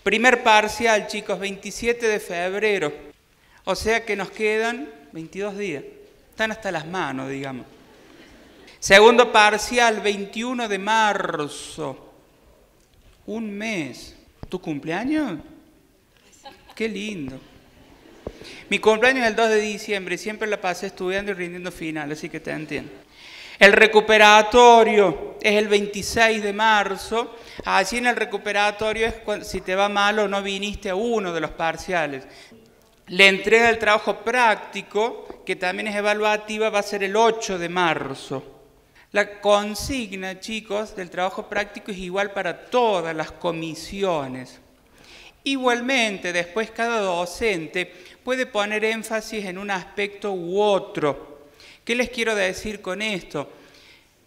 Primer parcial, chicos, 27 de febrero. O sea que nos quedan 22 días. Están hasta las manos, digamos. Segundo parcial, 21 de marzo. Un mes. ¿Tu cumpleaños? Qué lindo. Mi cumpleaños es el 2 de diciembre. Siempre la pasé estudiando y rindiendo final, así que te entiendo. El recuperatorio es el 26 de marzo. Allí en el recuperatorio es cuando, si te va mal o no viniste a uno de los parciales. La entrega del trabajo práctico, que también es evaluativa, va a ser el 8 de marzo. La consigna, chicos, del trabajo práctico es igual para todas las comisiones. Igualmente, después cada docente puede poner énfasis en un aspecto u otro. ¿Qué les quiero decir con esto?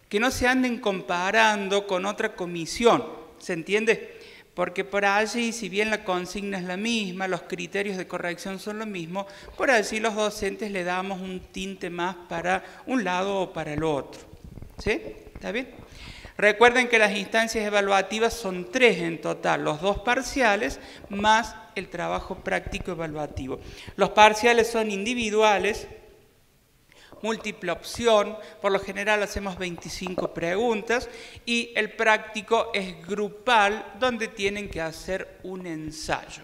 Que no se anden comparando con otra comisión, ¿se entiende? Porque por allí, si bien la consigna es la misma, los criterios de corrección son los mismos, por allí los docentes le damos un tinte más para un lado o para el otro. ¿Sí? ¿Está bien? Recuerden que las instancias evaluativas son 3 en total, los 2 parciales más el trabajo práctico evaluativo. Los parciales son individuales, múltiple opción, por lo general hacemos 25 preguntas, y el práctico es grupal, donde tienen que hacer un ensayo.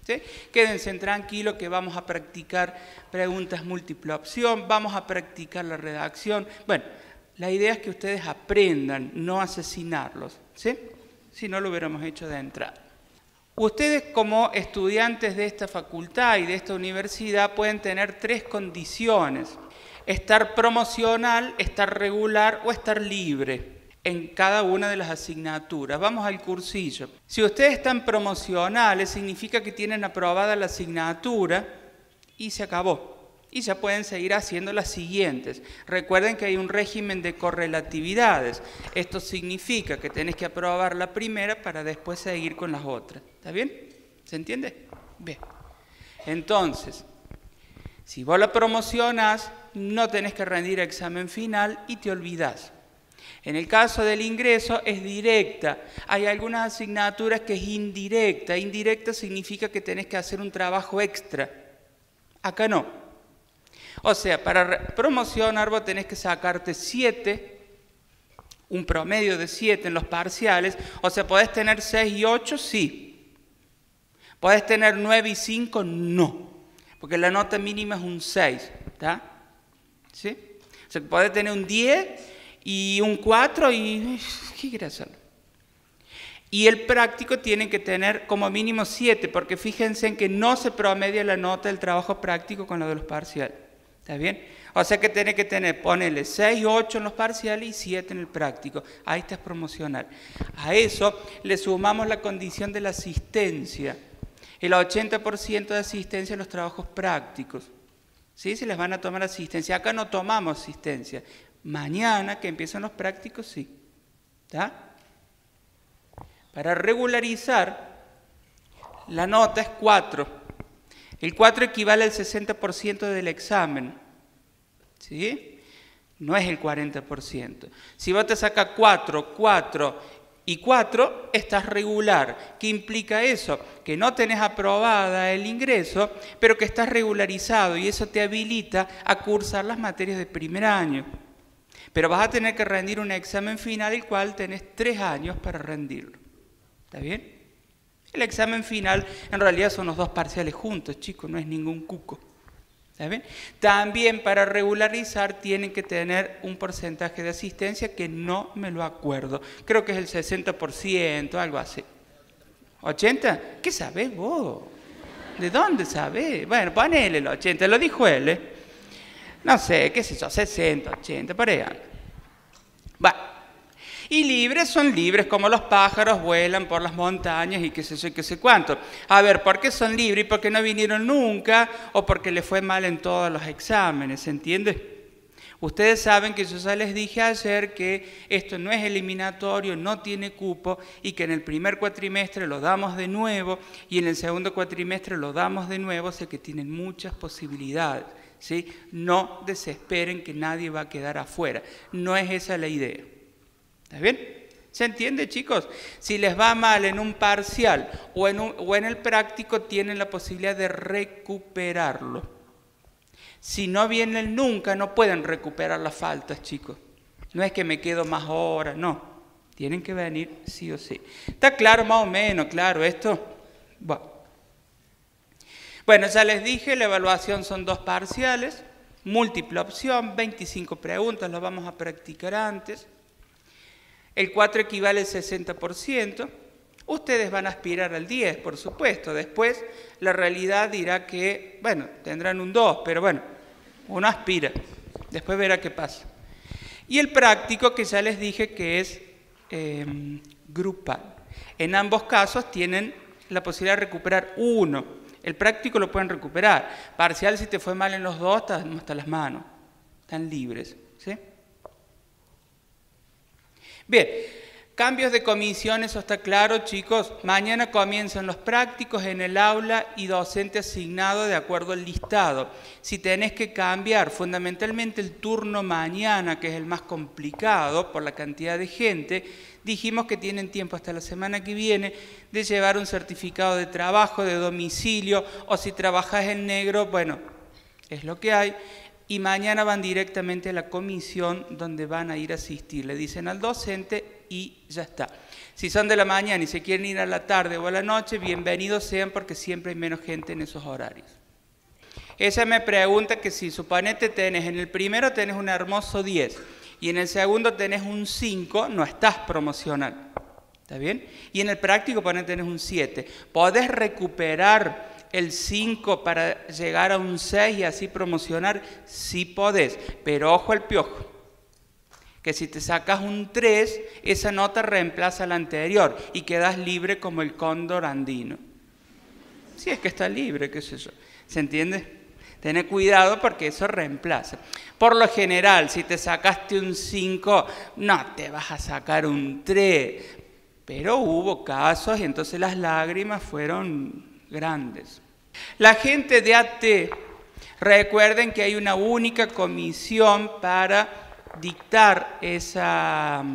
¿Sí? Quédense tranquilos que vamos a practicar preguntas múltiple opción, vamos a practicar la redacción. Bueno, la idea es que ustedes aprendan, no asesinarlos, ¿sí? Si no lo hubiéramos hecho de entrada. Ustedes como estudiantes de esta facultad y de esta universidad pueden tener 3 condiciones. Estar promocional, estar regular o estar libre en cada una de las asignaturas. Vamos al cursillo. Si ustedes están promocionales, significa que tienen aprobada la asignatura y se acabó. Y ya pueden seguir haciendo las siguientes. Recuerden que hay un régimen de correlatividades. Esto significa que tenés que aprobar la primera para después seguir con las otras. ¿Está bien? ¿Se entiende? Bien. Entonces, si vos la promocionás, no tenés que rendir examen final y te olvidás. En el caso del ingreso es directa. Hay algunas asignaturas que es indirecta. Indirecta significa que tenés que hacer un trabajo extra. Acá no. O sea, para promocionar vos tenés que sacarte 7, un promedio de 7 en los parciales. O sea, podés tener 6 y 8, sí. Podés tener 9 y 5, no. Porque la nota mínima es un 6, ¿está? ¿Sí? O sea, podés tener un 10 y un 4 y... ¿qué querés hacer? Y el práctico tiene que tener como mínimo 7, porque fíjense en que no se promedia la nota del trabajo práctico con la de los parciales. ¿Está bien? O sea que tiene que tener, ponele 6 o 8 en los parciales y 7 en el práctico. Ahí está promocional. A eso le sumamos la condición de la asistencia. El 80% de asistencia en los trabajos prácticos. ¿Sí? Se les van a tomar asistencia. Acá no tomamos asistencia. Mañana que empiezan los prácticos, sí. ¿Está? Para regularizar, la nota es 4. El 4 equivale al 60% del examen, ¿sí? No es el 40%. Si vos te sacas 4, 4 y 4, estás regular. ¿Qué implica eso? Que no tenés aprobada el ingreso, pero que estás regularizado y eso te habilita a cursar las materias de primer año. Pero vas a tener que rendir un examen final, el cual tenés 3 años para rendirlo. ¿Está bien? El examen final en realidad son los 2 parciales juntos, chicos, no es ningún cuco. ¿Está bien? También para regularizar tienen que tener un porcentaje de asistencia que no me lo acuerdo. Creo que es el 60%, algo así. ¿80? ¿Qué sabés vos? ¿De dónde sabés? Bueno, ponele el 80, lo dijo él, ¿eh? No sé, qué sé yo, 60, 80, por ahí. Va. Y libres son libres como los pájaros, vuelan por las montañas y qué sé yo y qué sé cuánto. A ver, ¿por qué son libres? ¿Porque no vinieron nunca o porque les fue mal en todos los exámenes? ¿Se entiende? Ustedes saben que yo ya les dije ayer que esto no es eliminatorio, no tiene cupo y que en el primer cuatrimestre lo damos de nuevo y en el segundo cuatrimestre lo damos de nuevo, o sea que tienen muchas posibilidades. ¿Sí? No desesperen que nadie va a quedar afuera. No es esa la idea. ¿Está bien? ¿Se entiende, chicos? Si les va mal en un parcial o en el práctico, tienen la posibilidad de recuperarlo. Si no vienen nunca, no pueden recuperar las faltas, chicos. No es que me quedo más horas, no. Tienen que venir sí o sí. ¿Está claro más o menos, claro, esto? Bueno, ya les dije, la evaluación son 2 parciales, múltiple opción, 25 preguntas, lo vamos a practicar antes. El 4 equivale al 60%. Ustedes van a aspirar al 10, por supuesto. Después, la realidad dirá que, bueno, tendrán un 2, pero bueno, uno aspira. Después verá qué pasa. Y el práctico, que ya les dije que es grupal. En ambos casos tienen la posibilidad de recuperar 1. El práctico lo pueden recuperar. Parcial, si te fue mal en los 2, están hasta las manos. Están libres, ¿sí? Bien, cambios de comisión, eso está claro, chicos. Mañana comienzan los prácticos en el aula y docente asignado de acuerdo al listado. Si tenés que cambiar fundamentalmente el turno mañana, que es el más complicado por la cantidad de gente, dijimos que tienen tiempo hasta la semana que viene de llevar un certificado de trabajo, de domicilio, o si trabajás en negro, bueno, es lo que hay. Y mañana van directamente a la comisión donde van a ir a asistir. Le dicen al docente y ya está. Si son de la mañana y se quieren ir a la tarde o a la noche, bienvenidos sean porque siempre hay menos gente en esos horarios. Ella me pregunta que si suponete tenés en el primero tenés un hermoso 10 y en el segundo tenés un 5, no estás promocional. ¿Está bien? Y en el práctico tenés un 7. ¿Podés recuperar el 5 para llegar a un 6 y así promocionar? Sí podés, pero ojo al piojo, que si te sacas un 3, esa nota reemplaza la anterior y quedas libre como el cóndor andino. Si es que está libre, qué sé yo. ¿Se entiende? Tené cuidado porque eso reemplaza. Por lo general, si te sacaste un 5, no te vas a sacar un 3. Pero hubo casos y entonces las lágrimas fueron grandes. La gente de AT, recuerden que hay una única comisión para dictar esa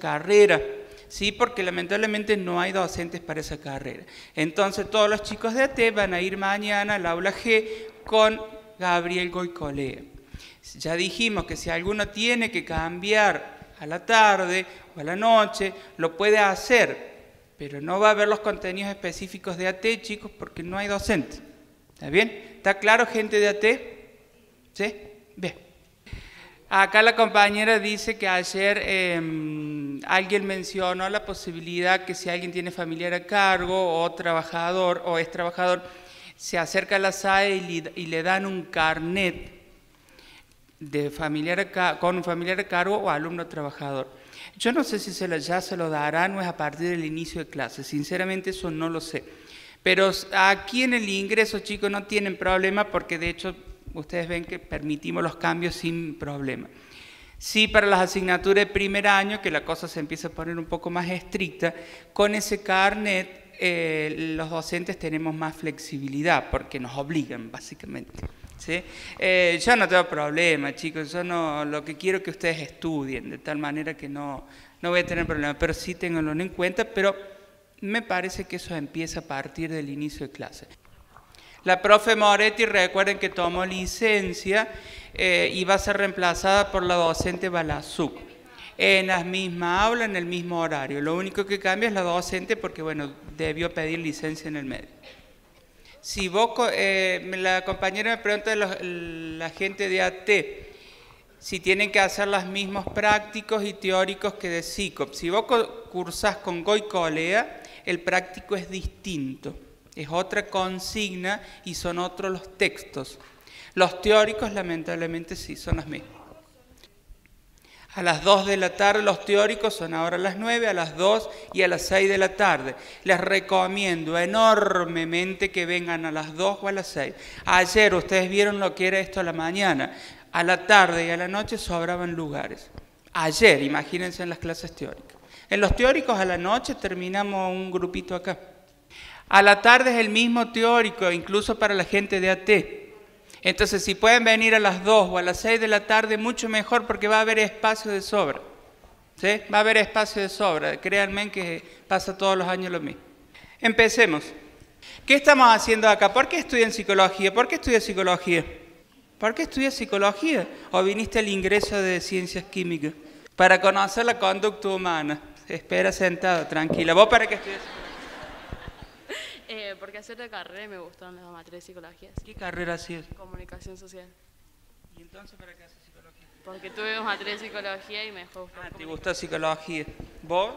carrera, ¿sí? Porque lamentablemente no hay docentes para esa carrera. Entonces todos los chicos de AT van a ir mañana al aula G con Gabriel Goicolea. Ya dijimos que si alguno tiene que cambiar a la tarde o a la noche, lo puede hacer, pero no va a haber los contenidos específicos de AT, chicos, porque no hay docente. ¿Está bien? ¿Está claro, gente de AT? ¿Sí? Bien. Acá la compañera dice que ayer alguien mencionó la posibilidad que si alguien tiene familiar a cargo o trabajador o es trabajador, se acerca a la SAE y le dan un carnet de con un familiar a cargo o alumno trabajador. Yo no sé si ya se lo darán o es a partir del inicio de clase, sinceramente eso no lo sé. Pero aquí en el ingreso, chicos, no tienen problema porque de hecho ustedes ven que permitimos los cambios sin problema. Sí, para las asignaturas de primer año, que la cosa se empieza a poner un poco más estricta, con ese carnet los docentes tenemos más flexibilidad porque nos obligan básicamente. ¿Sí? Yo no tengo problema, chicos, yo no, lo que quiero es que ustedes estudien, de tal manera que no voy a tener problema, pero sí ténganlo en cuenta, pero me parece que eso empieza a partir del inicio de clase. La profe Moretti, recuerden que tomó licencia y va a ser reemplazada por la docente Balazuk, en la misma aula, en el mismo horario. Lo único que cambia es la docente porque, bueno, debió pedir licencia en el medio. Si vos, la compañera me pregunta de la gente de AT, si tienen que hacer los mismos prácticos y teóricos que de SICOP. Si vos cursás con Goicolea, el práctico es distinto, es otra consigna y son otros los textos. Los teóricos, lamentablemente, sí, son los mismos. A las 2 de la tarde los teóricos son ahora a las 9, a las 2 y a las 6 de la tarde. Les recomiendo enormemente que vengan a las 2 o a las 6. Ayer ustedes vieron lo que era esto a la mañana. A la tarde y a la noche sobraban lugares. Ayer, imagínense en las clases teóricas. En los teóricos a la noche terminamos un grupito acá. A la tarde es el mismo teórico, incluso para la gente de AT. Entonces, si pueden venir a las 2 o a las 6 de la tarde, mucho mejor porque va a haber espacio de sobra. ¿Sí? Va a haber espacio de sobra, créanme que pasa todos los años lo mismo. Empecemos. ¿Qué estamos haciendo acá? ¿Por qué estudian psicología? ¿Por qué estudias psicología? ¿Por qué estudias psicología? ¿O viniste al ingreso de ciencias químicas? Para conocer la conducta humana. Espera sentada, tranquila. ¿Vos para qué estudias psicología? Porque hacer la carrera y me gustaron las materias de psicología. ¿Qué carrera hacías? Comunicación social. ¿Y entonces para qué haces psicología? Porque tuve materias de psicología y me dejó gustar. ¿Te gustó psicología? ¿Vos?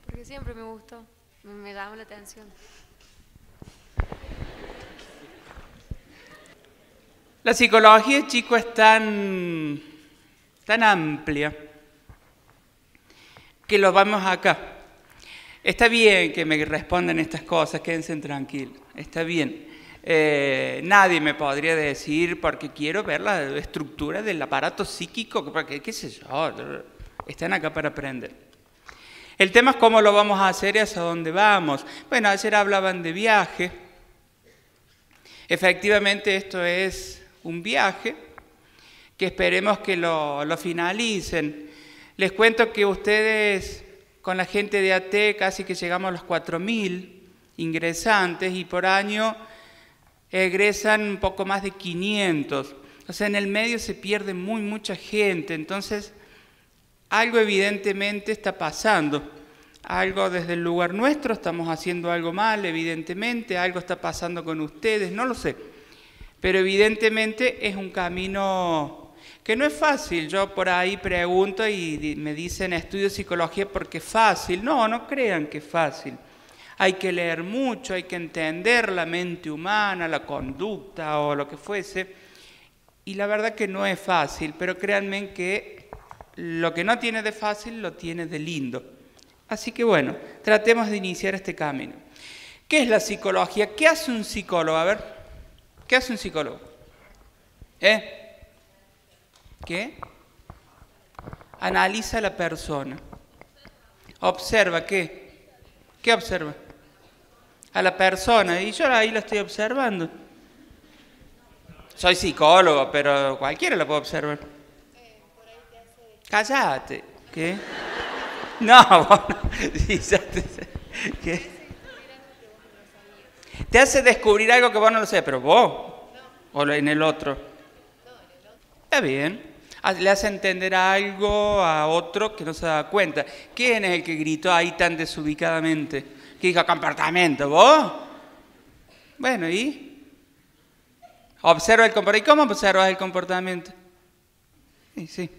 Porque siempre me gustó, me llamó la atención. La psicología, chicos, es tan amplia que lo vamos acá. Está bien que me respondan estas cosas, quédense tranquilos, está bien. Nadie me podría decir porque quiero ver la estructura del aparato psíquico, porque qué sé yo, están acá para aprender. El tema es cómo lo vamos a hacer y hacia dónde vamos. Bueno, ayer hablaban de viaje. Efectivamente esto es un viaje que esperemos que lo finalicen. Les cuento que ustedes con la gente de AT casi que llegamos a los 4.000 ingresantes y por año egresan un poco más de 500. O sea, en el medio se pierde mucha gente, entonces algo evidentemente está pasando. Algo desde el lugar nuestro, estamos haciendo algo mal, evidentemente, algo está pasando con ustedes, no lo sé. Pero evidentemente es un camino que no es fácil. Yo por ahí pregunto y me dicen estudio psicología porque es fácil. No, no crean que es fácil. Hay que leer mucho, hay que entender la mente humana, la conducta o lo que fuese. Y la verdad que no es fácil, pero créanme que lo que no tiene de fácil lo tiene de lindo. Así que bueno, tratemos de iniciar este camino. ¿Qué es la psicología? ¿Qué hace un psicólogo? A ver, ¿qué hace un psicólogo? ¿Qué? Analiza a la persona. Observa, ¿qué? ¿Qué observa? A la persona, y yo ahí la estoy observando. Soy psicólogo, pero cualquiera la puede observar. Cállate. ¿Qué? No, vos no. Sí, ¿qué? Te hace descubrir algo que vos no lo sabés, pero vos, o en el otro. Está bien. Le hace entender algo a otro que no se da cuenta. ¿Quién es el que gritó ahí tan desubicadamente? ¿Qué dijo comportamiento? ¿Vos? Bueno, ¿y? Observa el comportamiento. ¿Y cómo observas el comportamiento? Sí.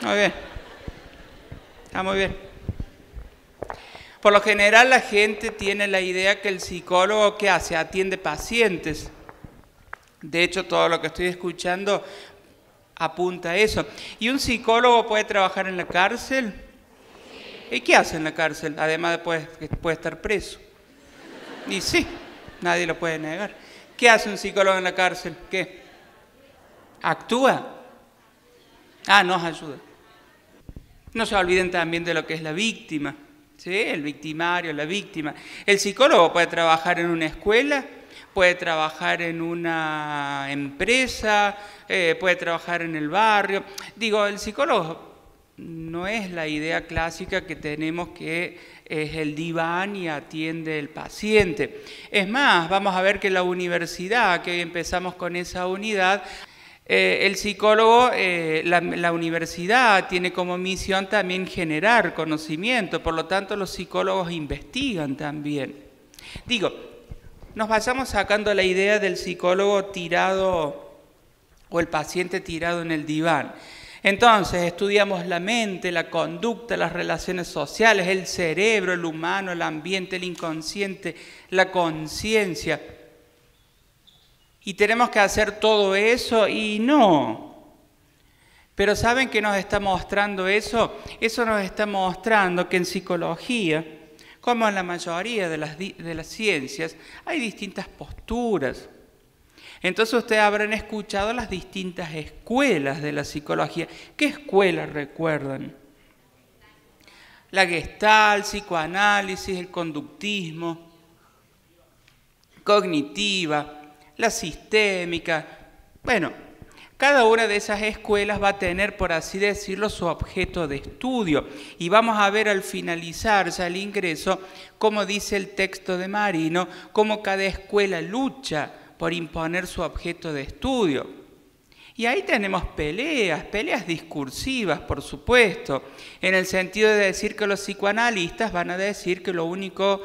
Muy bien. Está muy bien. Por lo general la gente tiene la idea que el psicólogo, ¿qué hace? Atiende pacientes. De hecho, todo lo que estoy escuchando apunta a eso. ¿Y un psicólogo puede trabajar en la cárcel? ¿Y qué hace en la cárcel? Además de puede estar preso. Y sí, nadie lo puede negar. ¿Qué hace un psicólogo en la cárcel? ¿Qué? ¿Actúa? Nos ayuda. No se olviden también de lo que es la víctima, ¿sí? El victimario, la víctima. El psicólogo puede trabajar en una escuela, puede trabajar en una empresa, puede trabajar en el barrio. Digo, el psicólogo no es la idea clásica que tenemos que es el diván y atiende el paciente. Es más, vamos a ver que la universidad, que hoy empezamos con esa unidad, el psicólogo, la universidad tiene como misión también generar conocimiento, por lo tanto los psicólogos investigan también. Digo, nos vayamos sacando la idea del psicólogo tirado o el paciente tirado en el diván. Entonces estudiamos la mente, la conducta, las relaciones sociales, el cerebro, el humano, el ambiente, el inconsciente, la conciencia. Y tenemos que hacer todo eso y no. Pero ¿saben qué nos está mostrando eso? Eso nos está mostrando que en psicología, como en la mayoría de las ciencias, hay distintas posturas. Entonces ustedes habrán escuchado las distintas escuelas de la psicología. ¿Qué escuelas recuerdan? La Gestalt, psicoanálisis, el conductismo, cognitiva, la sistémica. Bueno, Cada una de esas escuelas va a tener, por así decirlo, su objeto de estudio. Y vamos a ver al finalizar ya el ingreso, como dice el texto de Marino, cómo cada escuela lucha por imponer su objeto de estudio. Y ahí tenemos peleas discursivas, por supuesto, en el sentido de decir que los psicoanalistas van a decir que lo único,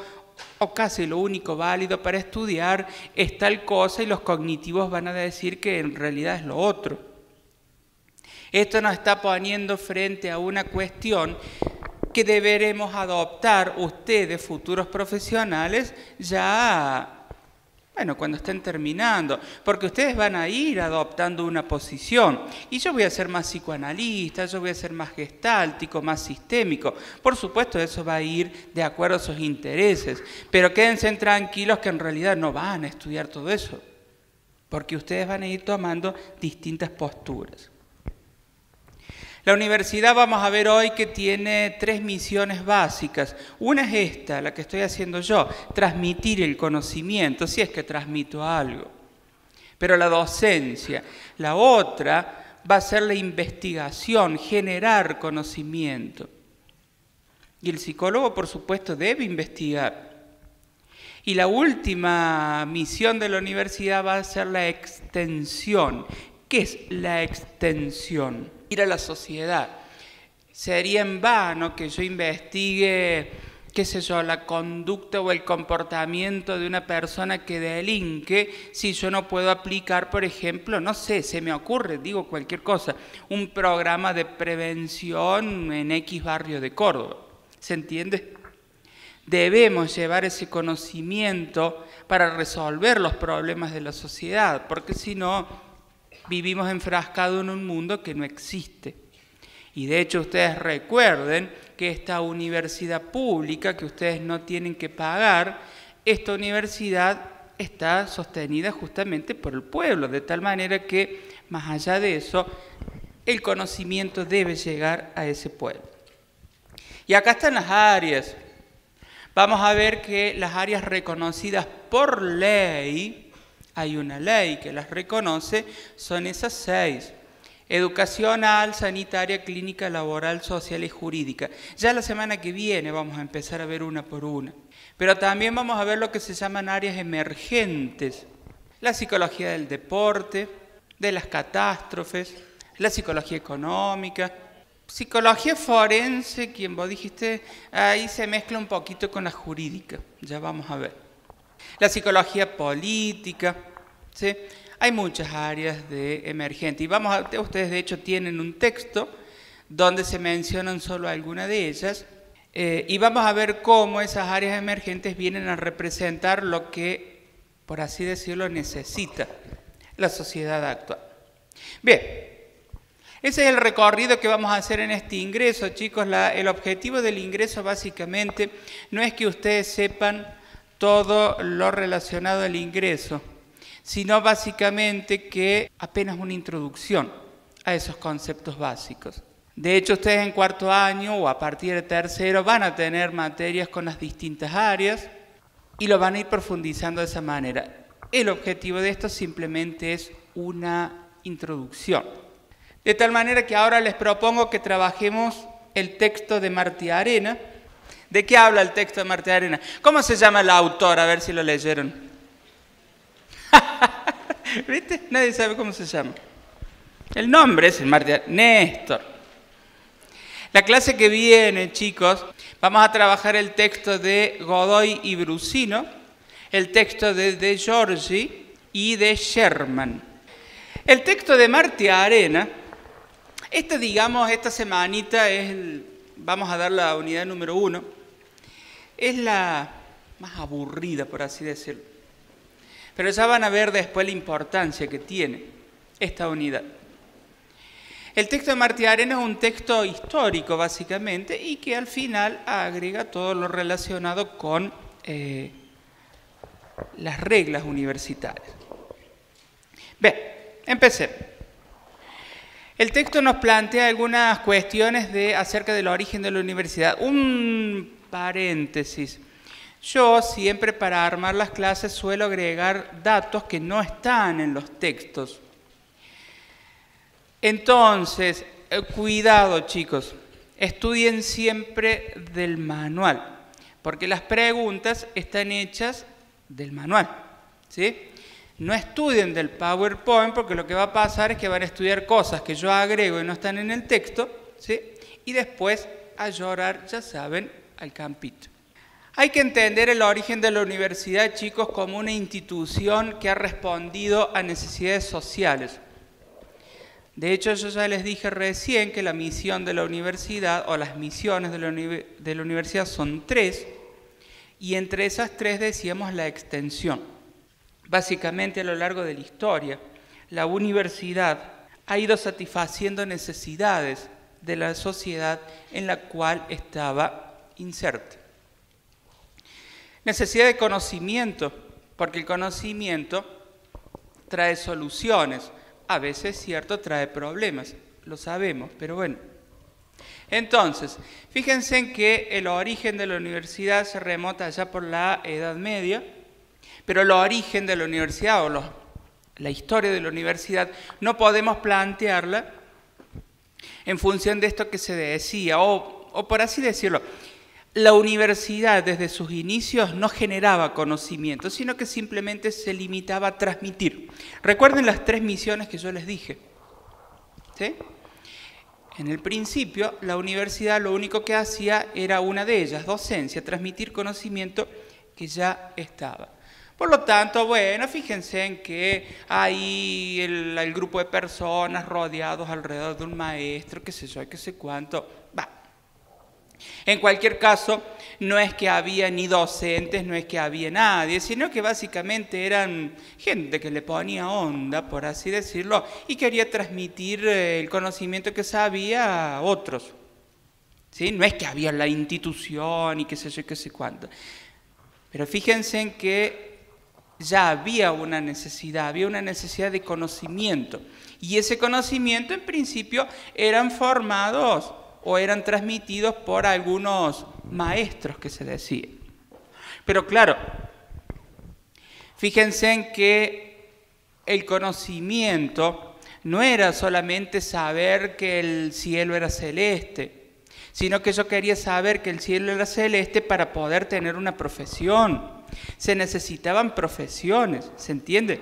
o casi lo único válido para estudiar es tal cosa, y los cognitivos van a decir que en realidad es lo otro. Esto nos está poniendo frente a una cuestión que deberemos adoptar ustedes, futuros profesionales, ya cuando estén terminando, porque ustedes van a ir adoptando una posición, y yo voy a ser más psicoanalista, yo voy a ser más gestáltico, más sistémico. Por supuesto, eso va a ir de acuerdo a sus intereses, pero quédense tranquilos que en realidad no van a estudiar todo eso, porque ustedes van a ir tomando distintas posturas. La universidad, vamos a ver hoy, que tiene 3 misiones básicas. Una es esta, la que estoy haciendo yo, transmitir el conocimiento, si es que transmito algo. Pero la docencia. La otra va a ser la investigación, generar conocimiento. Y el psicólogo, por supuesto, debe investigar. Y la última misión de la universidad va a ser la extensión. ¿Qué es la extensión? Ir a la sociedad. Sería en vano que yo investigue, qué sé yo, la conducta o el comportamiento de una persona que delinque si yo no puedo aplicar, por ejemplo, no sé, se me ocurre, digo cualquier cosa, un programa de prevención en X barrio de Córdoba. ¿Se entiende? Debemos llevar ese conocimiento para resolver los problemas de la sociedad, porque si no, vivimos enfrascados en un mundo que no existe. Y de hecho ustedes recuerden que esta universidad pública que ustedes no tienen que pagar, esta universidad está sostenida justamente por el pueblo, de tal manera que, más allá de eso, el conocimiento debe llegar a ese pueblo. Y acá están las áreas. Vamos a ver que las áreas reconocidas por ley, hay una ley que las reconoce, son esas 6. Educacional, sanitaria, clínica, laboral, social y jurídica. Ya la semana que viene vamos a empezar a ver una por una. Pero también vamos a ver lo que se llaman áreas emergentes. La psicología del deporte, de las catástrofes, la psicología económica, psicología forense, quien vos dijiste, ahí se mezcla un poquito con la jurídica, ya vamos a ver. La psicología política, ¿sí? Hay muchas áreas de emergente. Y ustedes de hecho tienen un texto donde se mencionan solo algunas de ellas. Y vamos a ver cómo esas áreas emergentes vienen a representar lo que, por así decirlo, necesita la sociedad actual. Bien, ese es el recorrido que vamos a hacer en este ingreso, chicos. El objetivo del ingreso básicamente no es que ustedes sepan todo lo relacionado al ingreso, sino básicamente que apenas una introducción a esos conceptos básicos. De hecho, ustedes en 4º año o a partir de 3º van a tener materias con las distintas áreas y lo van a ir profundizando de esa manera. El objetivo de esto simplemente es una introducción. De tal manera que ahora les propongo que trabajemos el texto de Martiarena. ¿De qué habla el texto de Martiarena? ¿Cómo se llama el autor? A ver si lo leyeron. ¿Viste? Nadie sabe cómo se llama. El nombre es el Martiarena. Néstor. La clase que viene, chicos, vamos a trabajar el texto de Godoy y Brusino, el texto de Giorgi y de Sherman. El texto de Martiarena, esta semanita vamos a dar la unidad número 1. Es la más aburrida, por así decirlo. Pero ya van a ver después la importancia que tiene esta unidad. El texto de Martiarena es un texto histórico, básicamente, y que al final agrega todo lo relacionado con las reglas universitarias. Bien, empecemos. El texto nos plantea algunas cuestiones acerca del origen de la universidad. Un paréntesis. Yo siempre para armar las clases suelo agregar datos que no están en los textos. Entonces, cuidado chicos, estudien siempre del manual, porque las preguntas están hechas del manual, ¿sí? No estudien del PowerPoint, porque lo que va a pasar es que van a estudiar cosas que yo agrego y no están en el texto, ¿sí? Y después a llorar, ya saben, al campito. Hay que entender el origen de la universidad, chicos, como una institución que ha respondido a necesidades sociales. De hecho, yo ya les dije recién que la misión de la universidad, o las misiones de la universidad son 3, y entre esas 3 decíamos la extensión. Básicamente, a lo largo de la historia, la universidad ha ido satisfaciendo necesidades de la sociedad en la cual estaba inserta. Necesidad de conocimiento, porque el conocimiento trae soluciones. A veces, cierto, trae problemas, lo sabemos, pero bueno. Entonces, fíjense en que el origen de la universidad se remota allá por la Edad Media, pero el origen de la universidad o la historia de la universidad no podemos plantearla en función de esto que se decía, o por así decirlo. La universidad desde sus inicios no generaba conocimiento, sino que simplemente se limitaba a transmitir. Recuerden las 3 misiones que yo les dije, ¿sí? En el principio, la universidad lo único que hacía era una de ellas, docencia, transmitir conocimiento que ya estaba. Por lo tanto, bueno, fíjense en que hay el grupo de personas rodeados alrededor de un maestro, qué sé yo, qué sé cuánto, va. En cualquier caso, no es que había ni docentes, no es que había nadie, sino que básicamente eran gente que le ponía onda, por así decirlo, y quería transmitir el conocimiento que sabía a otros. ¿Sí? No es que había la institución y qué sé yo, qué sé cuánto. Pero fíjense en que ya había una necesidad de conocimiento. Y ese conocimiento, en principio, eran formados o eran transmitidos por algunos maestros que se decía. Pero claro, fíjense en que el conocimiento no era solamente saber que el cielo era celeste, sino que yo quería saber que el cielo era celeste para poder tener una profesión. Se necesitaban profesiones, ¿se entiende?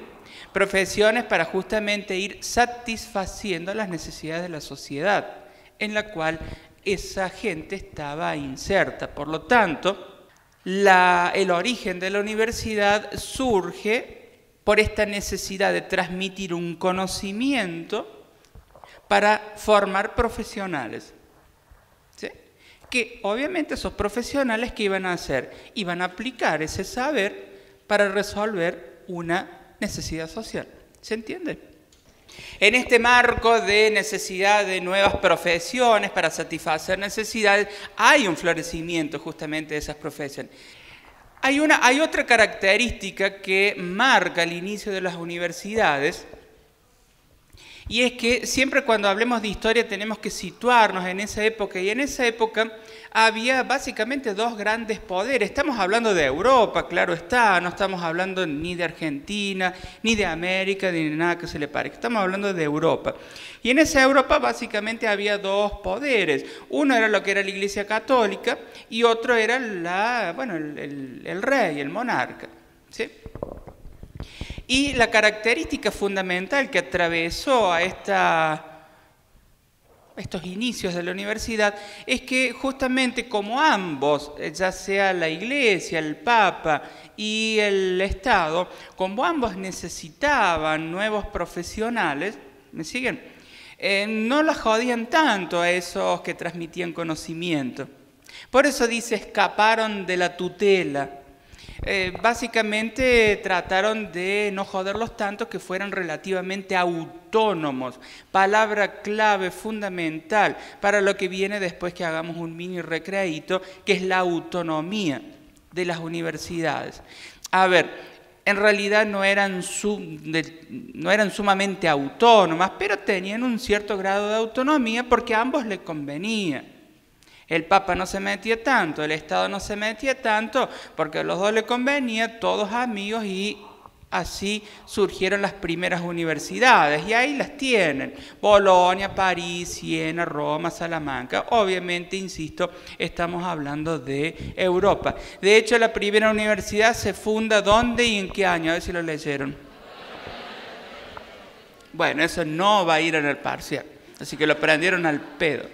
Profesiones para justamente ir satisfaciendo las necesidades de la sociedad en la cual esa gente estaba inserta. Por lo tanto, el origen de la universidad surge por esta necesidad de transmitir un conocimiento para formar profesionales. ¿Sí? Que obviamente esos profesionales, ¿qué iban a hacer? Iban a aplicar ese saber para resolver una necesidad social. ¿Se entiende? En este marco de necesidad de nuevas profesiones para satisfacer necesidades, hay un florecimiento justamente de esas profesiones. Hay otra característica que marca el inicio de las universidades, y es que siempre cuando hablemos de historia tenemos que situarnos en esa época, y en esa época había básicamente 2 grandes poderes. Estamos hablando de Europa, claro está, no estamos hablando ni de Argentina, ni de América, ni de nada que se le parezca, estamos hablando de Europa. Y en esa Europa básicamente había 2 poderes. Uno era lo que era la Iglesia Católica y otro era el rey, el monarca, ¿sí? Y la característica fundamental que atravesó a estos inicios de la universidad es que justamente como ambos, ya sea la Iglesia, el Papa y el Estado, como ambos necesitaban nuevos profesionales, ¿me siguen? No las jodían tanto a esos que transmitían conocimiento. Por eso dice, escaparon de la tutela. Básicamente trataron de no joderlos tanto, que fueran relativamente autónomos. Palabra clave fundamental para lo que viene después que hagamos un mini recreíto, que es la autonomía de las universidades. A ver, en realidad no eran sumamente autónomas, pero tenían un cierto grado de autonomía porque a ambos les convenía. El Papa no se metía tanto, el Estado no se metía tanto, porque a los dos les convenía, todos amigos y Así surgieron las primeras universidades y ahí las tienen: Bolonia, París, Siena, Roma, Salamanca. Obviamente, insisto, estamos hablando de Europa. De hecho, la primera universidad se funda ¿dónde y en qué año? A ver si lo leyeron. Bueno, eso no va a ir en el parcial, así que lo aprendieron al pedo.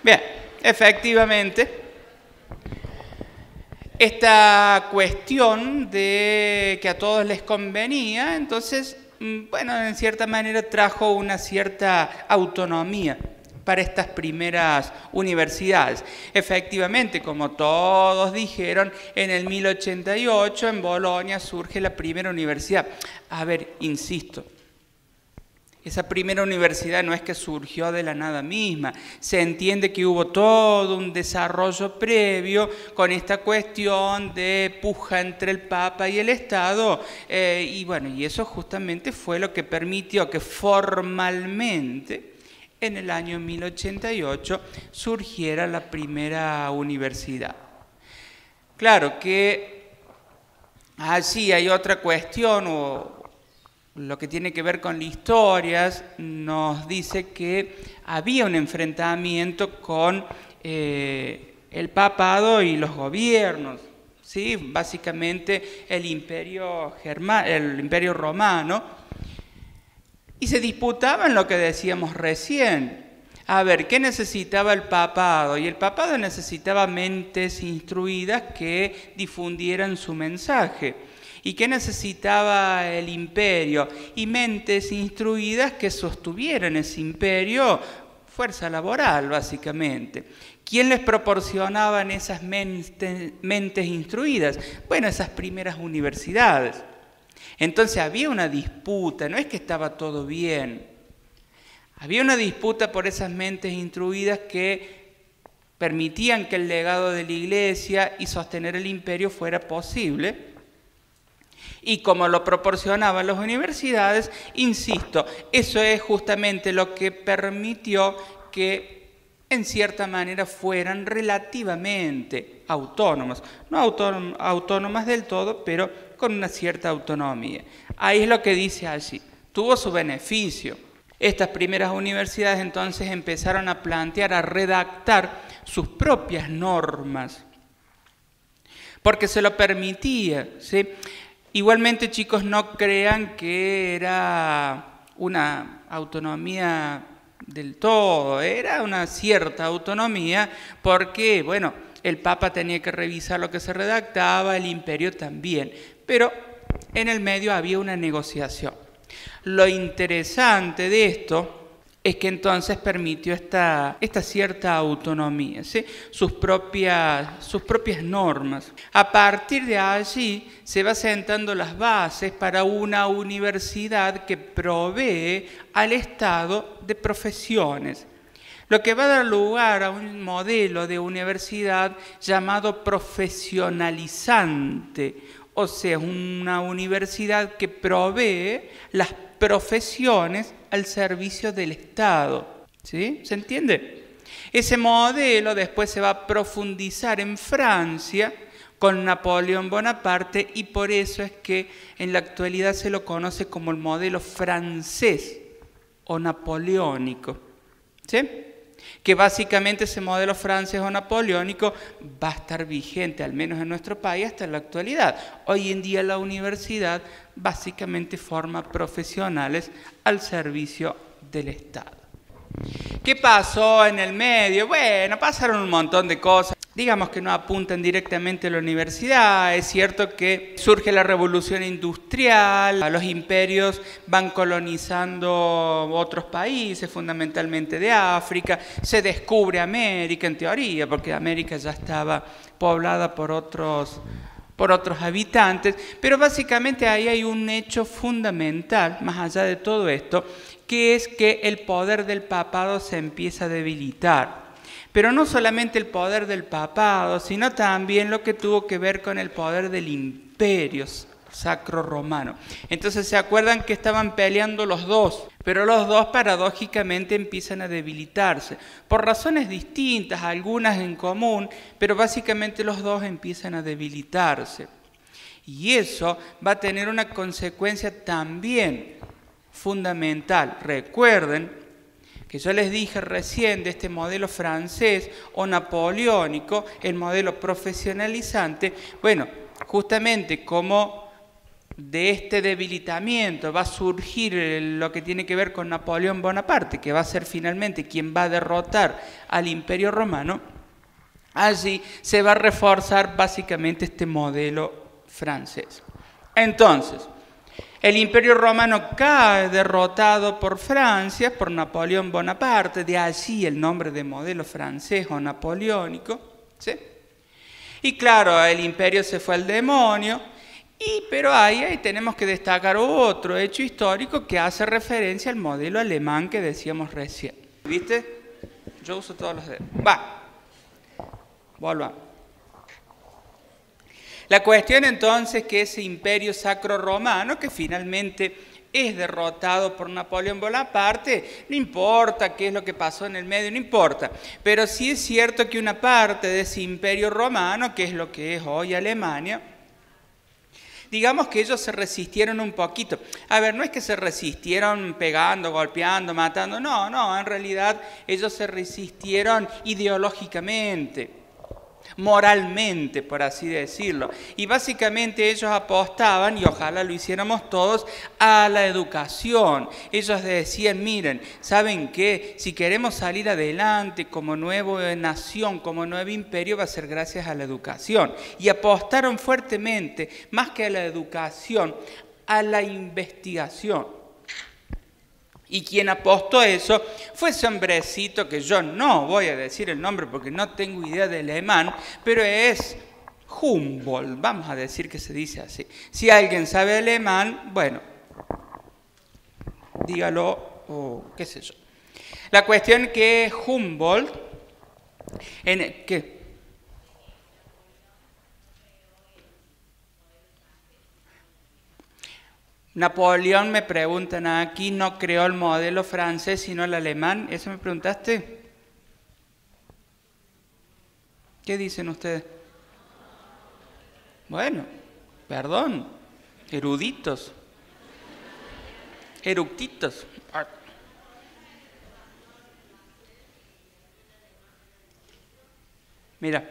Bien, efectivamente, esta cuestión de que a todos les convenía, entonces, bueno, en cierta manera trajo una cierta autonomía para estas primeras universidades. Efectivamente, como todos dijeron, en el 1088 en Bolonia surge la primera universidad. A ver, insisto, esa primera universidad no es que surgió de la nada misma. Se entiende que hubo todo un desarrollo previo con esta cuestión de puja entre el Papa y el Estado. Y bueno, y eso justamente fue lo que permitió que formalmente en el año 1088 surgiera la primera universidad. Claro que allí hay otra cuestión, o lo que tiene que ver con las historias, nos dice que había un enfrentamiento con el papado y los gobiernos, ¿sí? Básicamente el imperio romano, y se disputaban lo que decíamos recién. A ver, ¿qué necesitaba el papado? Y el papado necesitaba mentes instruidas que difundieran su mensaje. ¿Y qué necesitaba el imperio? Y mentes instruidas que sostuvieran ese imperio, fuerza laboral, básicamente. ¿Quién les proporcionaban esas mentes instruidas? Bueno, esas primeras universidades. Entonces había una disputa, no es que estaba todo bien. Había una disputa por esas mentes instruidas que permitían que el legado de la Iglesia y sostener el imperio fuera posible. Y como lo proporcionaban las universidades, insisto, eso es justamente lo que permitió que en cierta manera fueran relativamente autónomas. No autónomas del todo, pero con una cierta autonomía. Ahí es lo que dice allí. Tuvo su beneficio. Estas primeras universidades entonces empezaron a plantear, a redactar sus propias normas, porque se lo permitía, ¿sí? Igualmente, chicos, no crean que era una autonomía del todo, era una cierta autonomía porque, bueno, el Papa tenía que revisar lo que se redactaba, el imperio también, pero en el medio había una negociación. Lo interesante de esto es que entonces permitió esta cierta autonomía, ¿sí? Sus propias normas. A partir de allí se va sentando las bases para una universidad que provee al Estado de profesiones, lo que va a dar lugar a un modelo de universidad llamado profesionalizante, o sea, una universidad que provee las profesiones al servicio del Estado, ¿sí? ¿Se entiende? Ese modelo después se va a profundizar en Francia con Napoleón Bonaparte, y por eso es que en la actualidad se lo conoce como el modelo francés o napoleónico, ¿sí? Que básicamente ese modelo francés o napoleónico va a estar vigente, al menos en nuestro país, hasta la actualidad. Hoy en día la universidad básicamente forma profesionales al servicio del Estado. ¿Qué pasó en el medio? Bueno, pasaron un montón de cosas. Digamos que no apuntan directamente a la universidad. Es cierto que surge la revolución industrial, los imperios van colonizando otros países, fundamentalmente de África, se descubre América en teoría, porque América ya estaba poblada por otros habitantes, pero básicamente ahí hay un hecho fundamental, más allá de todo esto, que es que el poder del papado se empieza a debilitar. Pero no solamente el poder del papado, sino también lo que tuvo que ver con el poder del imperio sacro romano. Entonces se acuerdan que estaban peleando los dos, pero los dos paradójicamente empiezan a debilitarse, por razones distintas, algunas en común, pero básicamente los dos empiezan a debilitarse. Y eso va a tener una consecuencia también fundamental. Recuerden que yo les dije recién de este modelo francés o napoleónico, el modelo profesionalizante. Bueno, justamente como de este debilitamiento va a surgir lo que tiene que ver con Napoleón Bonaparte, que va a ser finalmente quien va a derrotar al Imperio Romano, allí se va a reforzar básicamente este modelo francés. Entonces, el Imperio Romano cae derrotado por Francia, por Napoleón Bonaparte, de allí el nombre de modelo francés o napoleónico, ¿sí? Y claro, el imperio se fue al demonio, pero ahí tenemos que destacar otro hecho histórico que hace referencia al modelo alemán que decíamos recién. ¿Viste? Yo uso todos los dedos. Va. Volvamos. La cuestión entonces que ese imperio sacro-romano, que finalmente es derrotado por Napoleón Bonaparte, no importa qué es lo que pasó en el medio, no importa. Pero sí es cierto que una parte de ese imperio romano, que es lo que es hoy Alemania, digamos que ellos se resistieron un poquito. A ver, no es que se resistieron pegando, golpeando, matando, no, en realidad ellos se resistieron ideológicamente, moralmente, por así decirlo. Y básicamente ellos apostaban, y ojalá lo hiciéramos todos, a la educación. Ellos decían, miren, ¿saben qué? Si queremos salir adelante como nueva nación, como nuevo imperio, va a ser gracias a la educación. Y apostaron fuertemente, más que a la educación, a la investigación. Y quien apostó eso fue ese hombrecito que yo no voy a decir el nombre porque no tengo idea de alemán, pero es Humboldt, vamos a decir que se dice así. Si alguien sabe alemán, bueno, dígalo o qué sé yo. La cuestión que Humboldt, ¿qué? Napoleón, me preguntan aquí, no creó el modelo francés sino el alemán. ¿Eso me preguntaste? ¿Qué dicen ustedes? Bueno, perdón, eruditos, eructitos. Mira.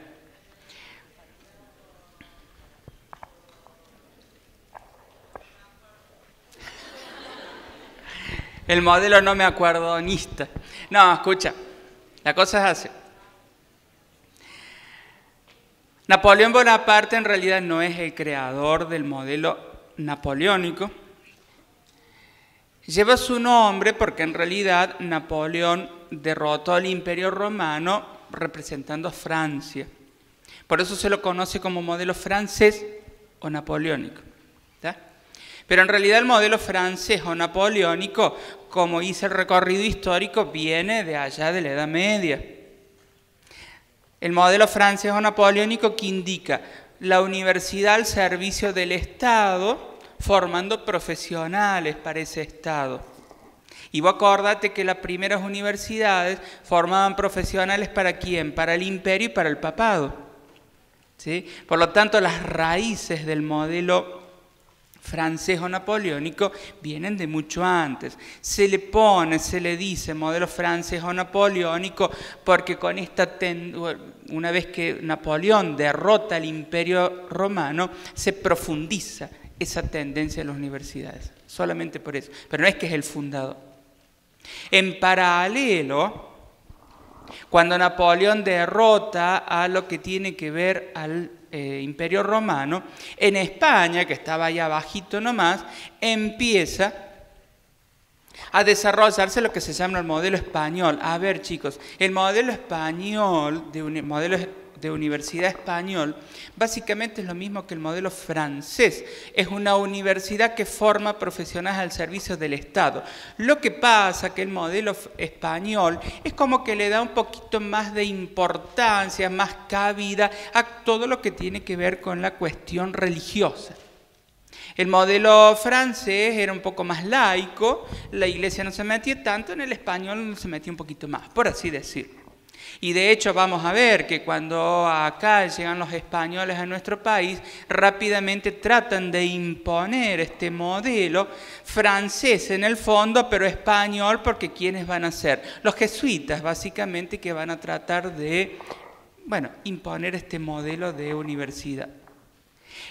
El modelo no me acuerdonista. No, escucha, la cosa es así. Napoleón Bonaparte en realidad no es el creador del modelo napoleónico. Lleva su nombre porque en realidad Napoleón derrotó al Imperio Romano representando a Francia. Por eso se lo conoce como modelo francés o napoleónico. ¿Tá? Pero en realidad el modelo francés o napoleónico, como hice el recorrido histórico, viene de allá de la Edad Media. El modelo francés o napoleónico que indica la universidad al servicio del Estado, formando profesionales para ese Estado. Y vos acordate que las primeras universidades formaban profesionales ¿para quién? Para el imperio y para el papado. ¿Sí? Por lo tanto, las raíces del modelo francés o napoleónico vienen de mucho antes. Se le dice modelo francés o napoleónico porque con una vez que Napoleón derrota al Imperio Romano, se profundiza esa tendencia en las universidades. Solamente por eso. Pero no es que es el fundador. En paralelo, cuando Napoleón derrota a lo que tiene que ver al Imperio Romano, en España, que estaba allá abajito nomás, empieza a desarrollarse lo que se llama el modelo español. A ver, chicos, el modelo español, modelo de universidad español, básicamente es lo mismo que el modelo francés. Es una universidad que forma profesionales al servicio del Estado. Lo que pasa que el modelo español es como que le da un poquito más de importancia, más cabida a todo lo que tiene que ver con la cuestión religiosa. El modelo francés era un poco más laico, la iglesia no se metía tanto, en el español se metía un poquito más, por así decirlo. Y de hecho vamos a ver que cuando acá llegan los españoles a nuestro país, rápidamente tratan de imponer este modelo francés en el fondo, pero español, porque ¿quiénes van a ser? Los jesuitas, básicamente, que van a tratar de, imponer este modelo de universidad.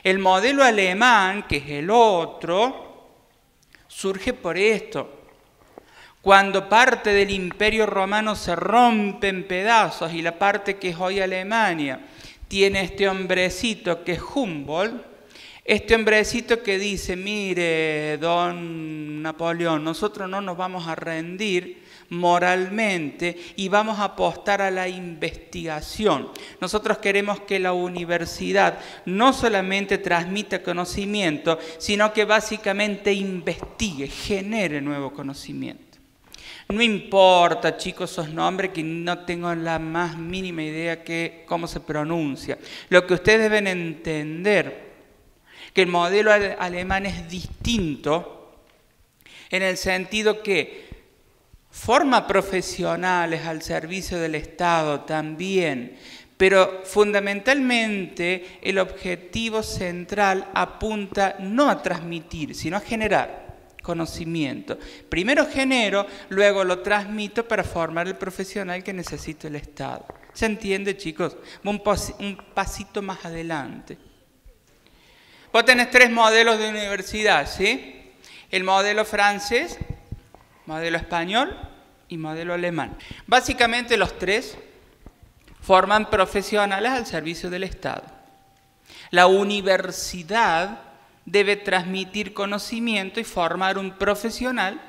El modelo alemán, que es el otro, surge por esto. Cuando parte del Imperio Romano se rompe en pedazos y la parte que es hoy Alemania tiene este hombrecito que es Humboldt, este hombrecito que dice, mire, don Napoleón, nosotros no nos vamos a rendir moralmente y vamos a apostar a la investigación. Nosotros queremos que la universidad no solamente transmita conocimiento, sino que básicamente investigue, genere nuevo conocimiento. No importa, chicos, esos nombres que no tengo la más mínima idea de cómo se pronuncia. Lo que ustedes deben entender, que el modelo alemán es distinto en el sentido que forma profesionales al servicio del Estado también, pero fundamentalmente el objetivo central apunta no a transmitir, sino a generar conocimiento. Primero genero, luego lo transmito para formar el profesional que necesita el Estado. ¿Se entiende, chicos? Un pasito más adelante. Vos tenés 3 modelos de universidad, ¿sí? El modelo francés, modelo español y modelo alemán. Básicamente los 3 forman profesionales al servicio del Estado. La universidad debe transmitir conocimiento y formar un profesional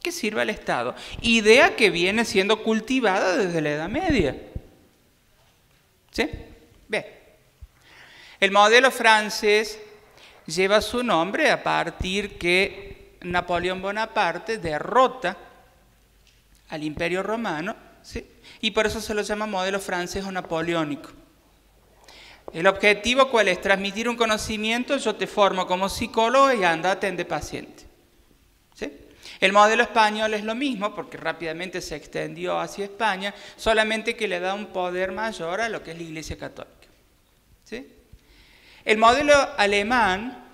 que sirva al Estado. Idea que viene siendo cultivada desde la Edad Media. ¿Sí? Bien. El modelo francés lleva su nombre a partir que Napoleón Bonaparte derrota al Imperio Romano, ¿sí? Y por eso se lo llama modelo francés o napoleónico. El objetivo, ¿cuál es? Transmitir un conocimiento, yo te formo como psicólogo y anda, atende paciente. ¿Sí? El modelo español es lo mismo, porque rápidamente se extendió hacia España, solamente que le da un poder mayor a lo que es la Iglesia Católica. ¿Sí? El modelo alemán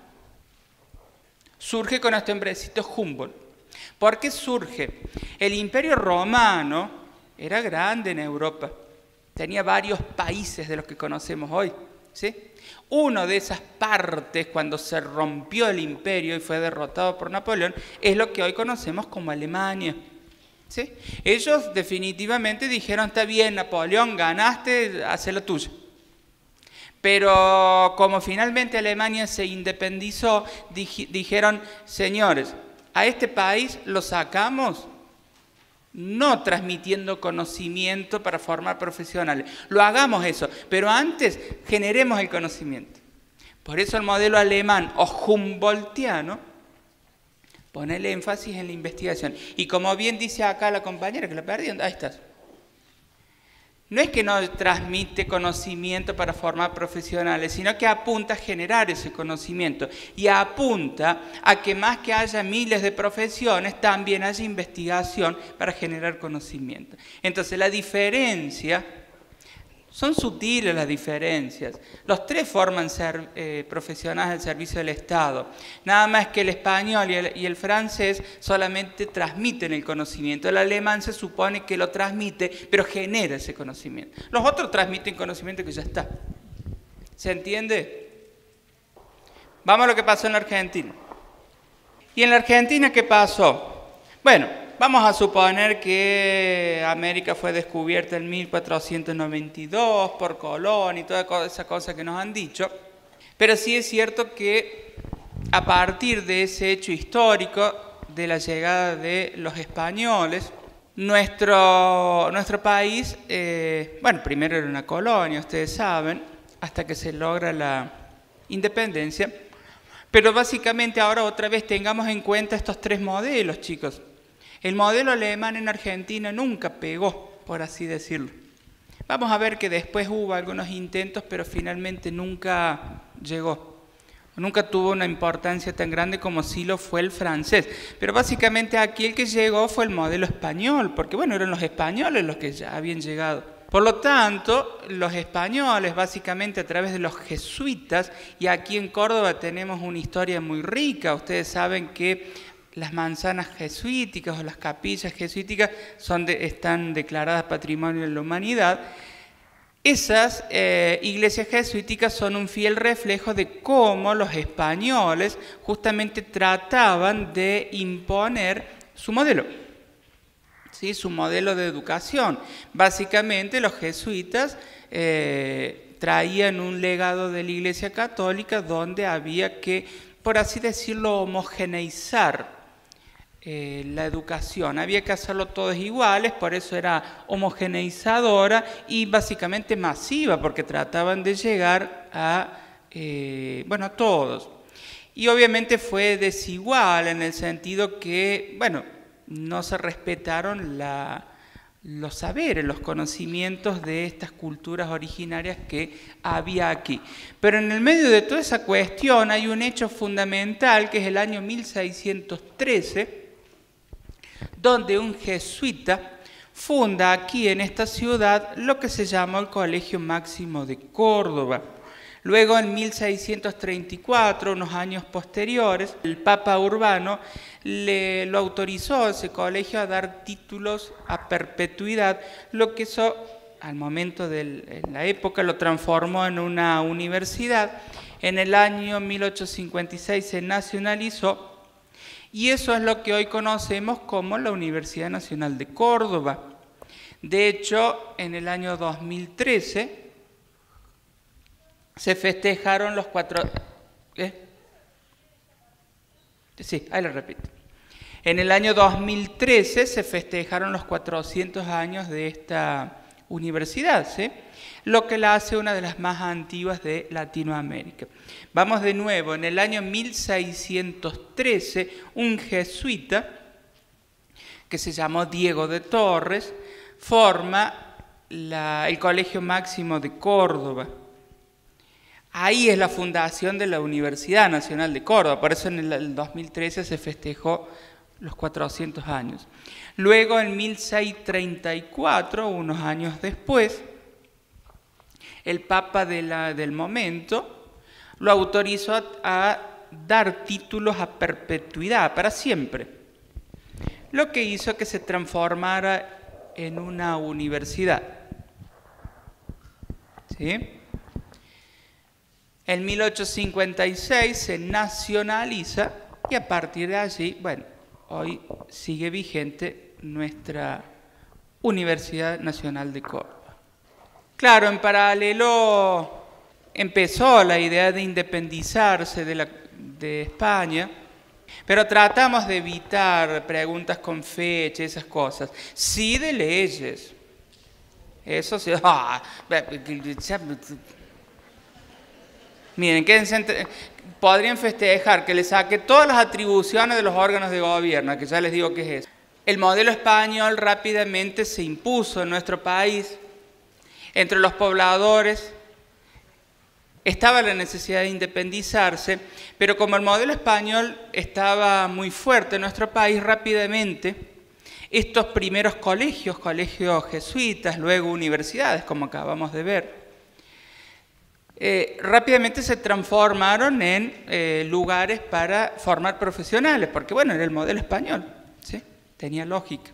surge con este hombrecito Humboldt. ¿Por qué surge? El Imperio Romano era grande en Europa. Tenía varios países de los que conocemos hoy, ¿sí? Una de esas partes, cuando se rompió el imperio y fue derrotado por Napoleón, es lo que hoy conocemos como Alemania, ¿sí? Ellos definitivamente dijeron, está bien, Napoleón, ganaste, haz la tuya. Pero como finalmente Alemania se independizó, dijeron, señores, a este país lo sacamos no transmitiendo conocimiento para formar profesionales. Lo hagamos eso, pero antes generemos el conocimiento. Por eso el modelo alemán o humboldtiano pone el énfasis en la investigación. Y como bien dice acá la compañera, que la perdieron, ahí estás. No es que no transmite conocimiento para formar profesionales, sino que apunta a generar ese conocimiento y apunta a que más que haya miles de profesiones, también haya investigación para generar conocimiento. Entonces la diferencia, son sutiles las diferencias. Los 3 forman profesionales al servicio del Estado. Nada más que el español y el francés solamente transmiten el conocimiento. El alemán se supone que lo transmite, pero genera ese conocimiento. Los otros transmiten conocimiento que ya está. ¿Se entiende? Vamos a lo que pasó en la Argentina. ¿Y en la Argentina qué pasó? Bueno, vamos a suponer que América fue descubierta en 1492 por Colón y toda esa cosa que nos han dicho, pero sí es cierto que a partir de ese hecho histórico de la llegada de los españoles, nuestro país, primero era una colonia, ustedes saben, hasta que se logra la independencia, pero básicamente ahora otra vez tengamos en cuenta estos 3 modelos, chicos. El modelo alemán en Argentina nunca pegó, por así decirlo. Vamos a ver que después hubo algunos intentos, pero finalmente nunca llegó. Nunca tuvo una importancia tan grande como sí lo fue el francés. Pero básicamente aquí el que llegó fue el modelo español, porque bueno, eran los españoles los que ya habían llegado. Por lo tanto, los españoles, básicamente a través de los jesuitas, y aquí en Córdoba tenemos una historia muy rica. Ustedes saben que las manzanas jesuíticas o las capillas jesuíticas están declaradas Patrimonio de la Humanidad. Esas iglesias jesuíticas son un fiel reflejo de cómo los españoles justamente trataban de imponer su modelo, ¿sí? Su modelo de educación. Básicamente los jesuitas traían un legado de la Iglesia Católica donde había que, por así decirlo, homogeneizar la educación. Había que hacerlo todos iguales, por eso era homogeneizadora y básicamente masiva, porque trataban de llegar a todos. Y obviamente fue desigual en el sentido que, no se respetaron los saberes, los conocimientos de estas culturas originarias que había aquí. Pero en el medio de toda esa cuestión hay un hecho fundamental que es el año 1613, donde un jesuita funda aquí en esta ciudad lo que se llamó el Colegio Máximo de Córdoba. Luego, en 1634, unos años posteriores, el Papa Urbano lo autorizó a ese colegio a dar títulos a perpetuidad, lo que eso, al momento en la época, lo transformó en una universidad. En el año 1856 se nacionalizó. Y eso es lo que hoy conocemos como la Universidad Nacional de Córdoba. De hecho, en el año 2013 se festejaron los Sí, ahí lo repito. En el año 2013 se festejaron los 400 años de esta universidad, ¿sí? Lo que la hace una de las más antiguas de Latinoamérica. Vamos de nuevo, en el año 1613, un jesuita, que se llamó Diego de Torres, forma el Colegio Máximo de Córdoba. Ahí es la fundación de la Universidad Nacional de Córdoba, por eso en el 2013 se festejó los 400 años. Luego, en 1634, unos años después, el Papa del momento lo autorizó a dar títulos a perpetuidad, para siempre, lo que hizo que se transformara en una universidad. ¿Sí? En 1856 se nacionaliza y a partir de allí, hoy sigue vigente nuestra Universidad Nacional de Córdoba. Claro, en paralelo empezó la idea de independizarse de España, pero tratamos de evitar preguntas con fecha, esas cosas. Sí de leyes. Eso sí. Miren, podrían festejar que le saque todas las atribuciones de los órganos de gobierno, que ya les digo qué es eso. El modelo español rápidamente se impuso en nuestro país. Entre los pobladores estaba la necesidad de independizarse, pero como el modelo español estaba muy fuerte en nuestro país, rápidamente estos primeros colegios jesuitas, luego universidades, como acabamos de ver, rápidamente se transformaron en lugares para formar profesionales, porque era el modelo español, ¿sí? Tenía lógica.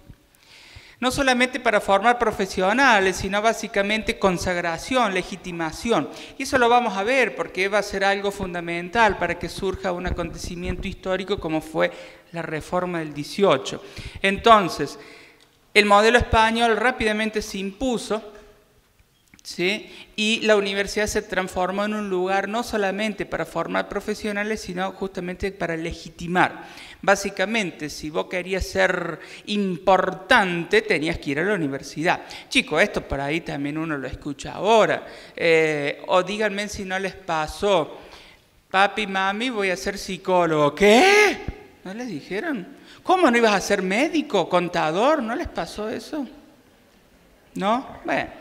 No solamente para formar profesionales, sino básicamente consagración, legitimación. Y eso lo vamos a ver porque va a ser algo fundamental para que surja un acontecimiento histórico como fue la Reforma del 18. Entonces, el modelo español rápidamente se impuso, ¿sí? Y la universidad se transformó en un lugar no solamente para formar profesionales, sino justamente para legitimar. Básicamente, si vos querías ser importante, tenías que ir a la universidad. Chicos, esto por ahí también uno lo escucha ahora. O díganme si no les pasó, papi, mami, voy a ser psicólogo. ¿Qué? ¿No les dijeron? ¿Cómo no ibas a ser médico, contador? ¿No les pasó eso? ¿No? Bueno.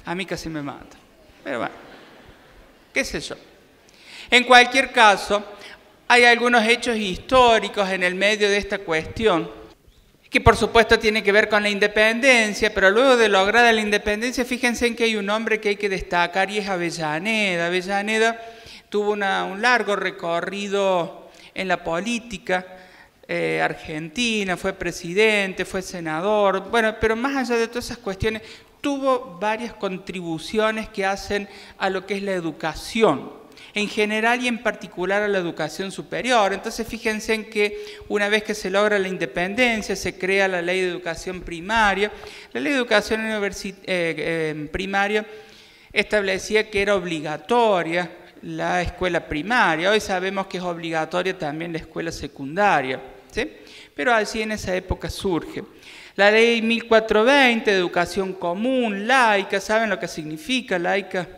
A mí casi me mata. Pero bueno, qué sé yo. En cualquier caso, hay algunos hechos históricos en el medio de esta cuestión, que por supuesto tiene que ver con la independencia, pero luego de lograda la independencia, fíjense en que hay un hombre que hay que destacar y es Avellaneda. Avellaneda tuvo un largo recorrido en la política argentina, fue presidente, fue senador, bueno, pero más allá de todas esas cuestiones, tuvo varias contribuciones que hacen a lo que es la educación, en general y en particular a la educación superior. Entonces fíjense en que una vez que se logra la independencia, se crea la Ley de Educación Primaria. La Ley de Educación Primaria establecía que era obligatoria la escuela primaria. Hoy sabemos que es obligatoria también la escuela secundaria, ¿sí? Pero así en esa época surge. La Ley 1420 de Educación Común, laica, ¿saben lo que significa laica?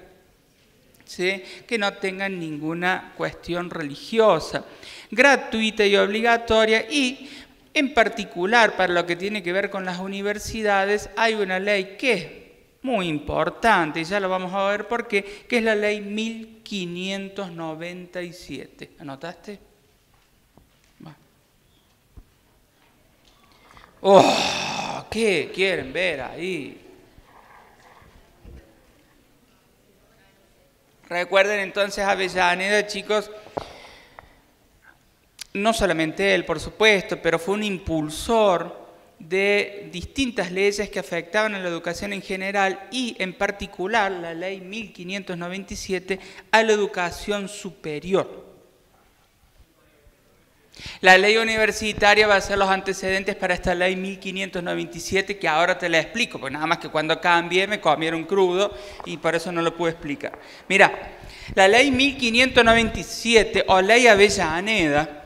¿Sí? Que no tengan ninguna cuestión religiosa, gratuita y obligatoria, y en particular para lo que tiene que ver con las universidades hay una ley que es muy importante, y ya lo vamos a ver por qué, que es la ley 1597. ¿Anotaste? Bueno. ¡Oh! ¿Qué quieren ver ahí? Recuerden entonces a Avellaneda, chicos, no solamente él, por supuesto, pero fue un impulsor de distintas leyes que afectaban a la educación en general y en particular la ley 1597 a la educación superior. La ley universitaria va a ser los antecedentes para esta ley 1597 que ahora te la explico, pues nada más que cuando cambié me comieron crudo y por eso no lo pude explicar. Mira, la ley 1597 o ley Avellaneda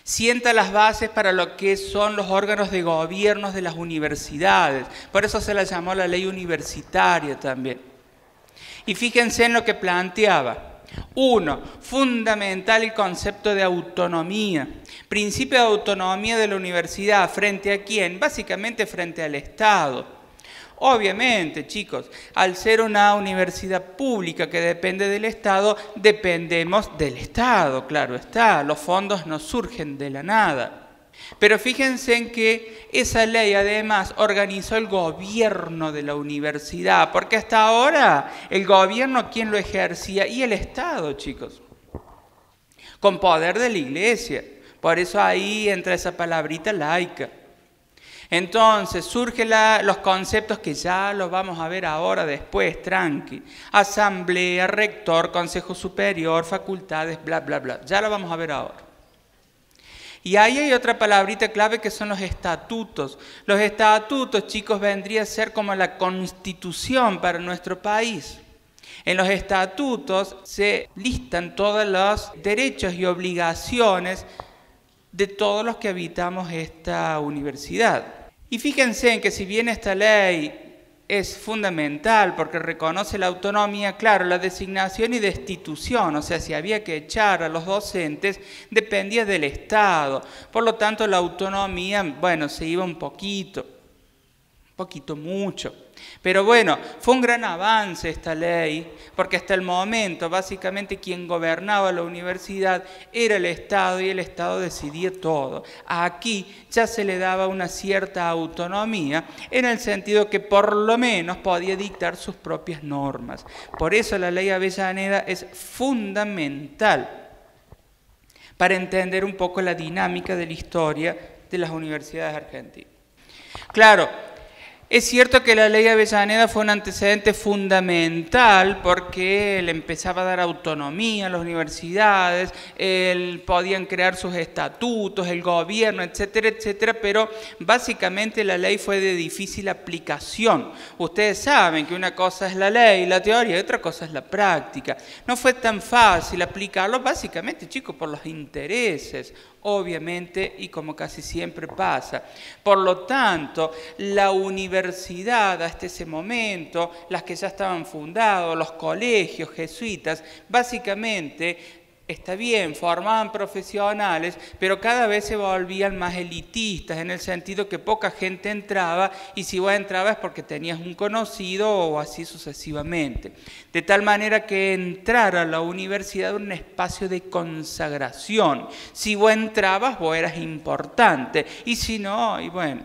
sienta las bases para lo que son los órganos de gobierno de las universidades. Por eso se la llamó la ley universitaria también. Y fíjense en lo que planteaba. 1. Fundamental el concepto de autonomía. Principio de autonomía de la universidad. ¿Frente a quién? Básicamente frente al Estado. Obviamente, chicos, al ser una universidad pública que depende del Estado, dependemos del Estado, claro está. Los fondos no surgen de la nada. Pero fíjense en que esa ley además organizó el gobierno de la universidad, porque hasta ahora el gobierno, ¿quién lo ejercía? Y el Estado, chicos, con poder de la Iglesia. Por eso ahí entra esa palabrita laica. Entonces surgen los conceptos que ya los vamos a ver ahora después, tranqui. Asamblea, rector, consejo superior, facultades, bla, bla, bla. Ya lo vamos a ver ahora. Y ahí hay otra palabrita clave que son los estatutos. Los estatutos, chicos, vendría a ser como la constitución para nuestro país. En los estatutos se listan todos los derechos y obligaciones de todos los que habitamos esta universidad. Y fíjense en que si bien esta ley es fundamental porque reconoce la autonomía, claro, la designación y destitución, o sea, si había que echar a los docentes, dependía del Estado. Por lo tanto, la autonomía, bueno, se iba un poquito mucho. Pero bueno, fue un gran avance esta ley, porque hasta el momento básicamente quien gobernaba la universidad era el Estado y el Estado decidía todo. Aquí ya se le daba una cierta autonomía en el sentido que por lo menos podía dictar sus propias normas. Por eso la ley Avellaneda es fundamental para entender un poco la dinámica de la historia de las universidades argentinas. Claro, es cierto que la ley Avellaneda fue un antecedente fundamental porque le empezaba a dar autonomía a las universidades, podían crear sus estatutos, el gobierno, etcétera, etcétera, pero básicamente la ley fue de difícil aplicación. Ustedes saben que una cosa es la ley, la teoría, y otra cosa es la práctica. No fue tan fácil aplicarlo, básicamente, chicos, por los intereses, obviamente, y como casi siempre pasa. Por lo tanto, la universidad hasta ese momento, las que ya estaban fundadas, los colegios jesuitas, básicamente Está bien, formaban profesionales, pero cada vez se volvían más elitistas, en el sentido que poca gente entraba, y si vos entrabas es porque tenías un conocido o así sucesivamente. De tal manera que entrar a la universidad era un espacio de consagración. Si vos entrabas, vos eras importante, y si no, y bueno.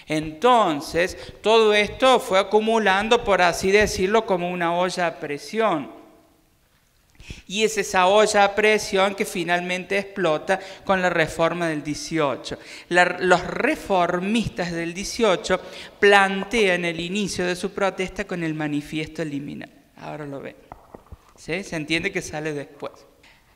Entonces, todo esto fue acumulando, por así decirlo, como una olla a presión. Y es esa olla a presión que finalmente explota con la reforma del 18. Los reformistas del 18 plantean el inicio de su protesta con el manifiesto liminal. Ahora lo ven. ¿Sí? Se entiende que sale después.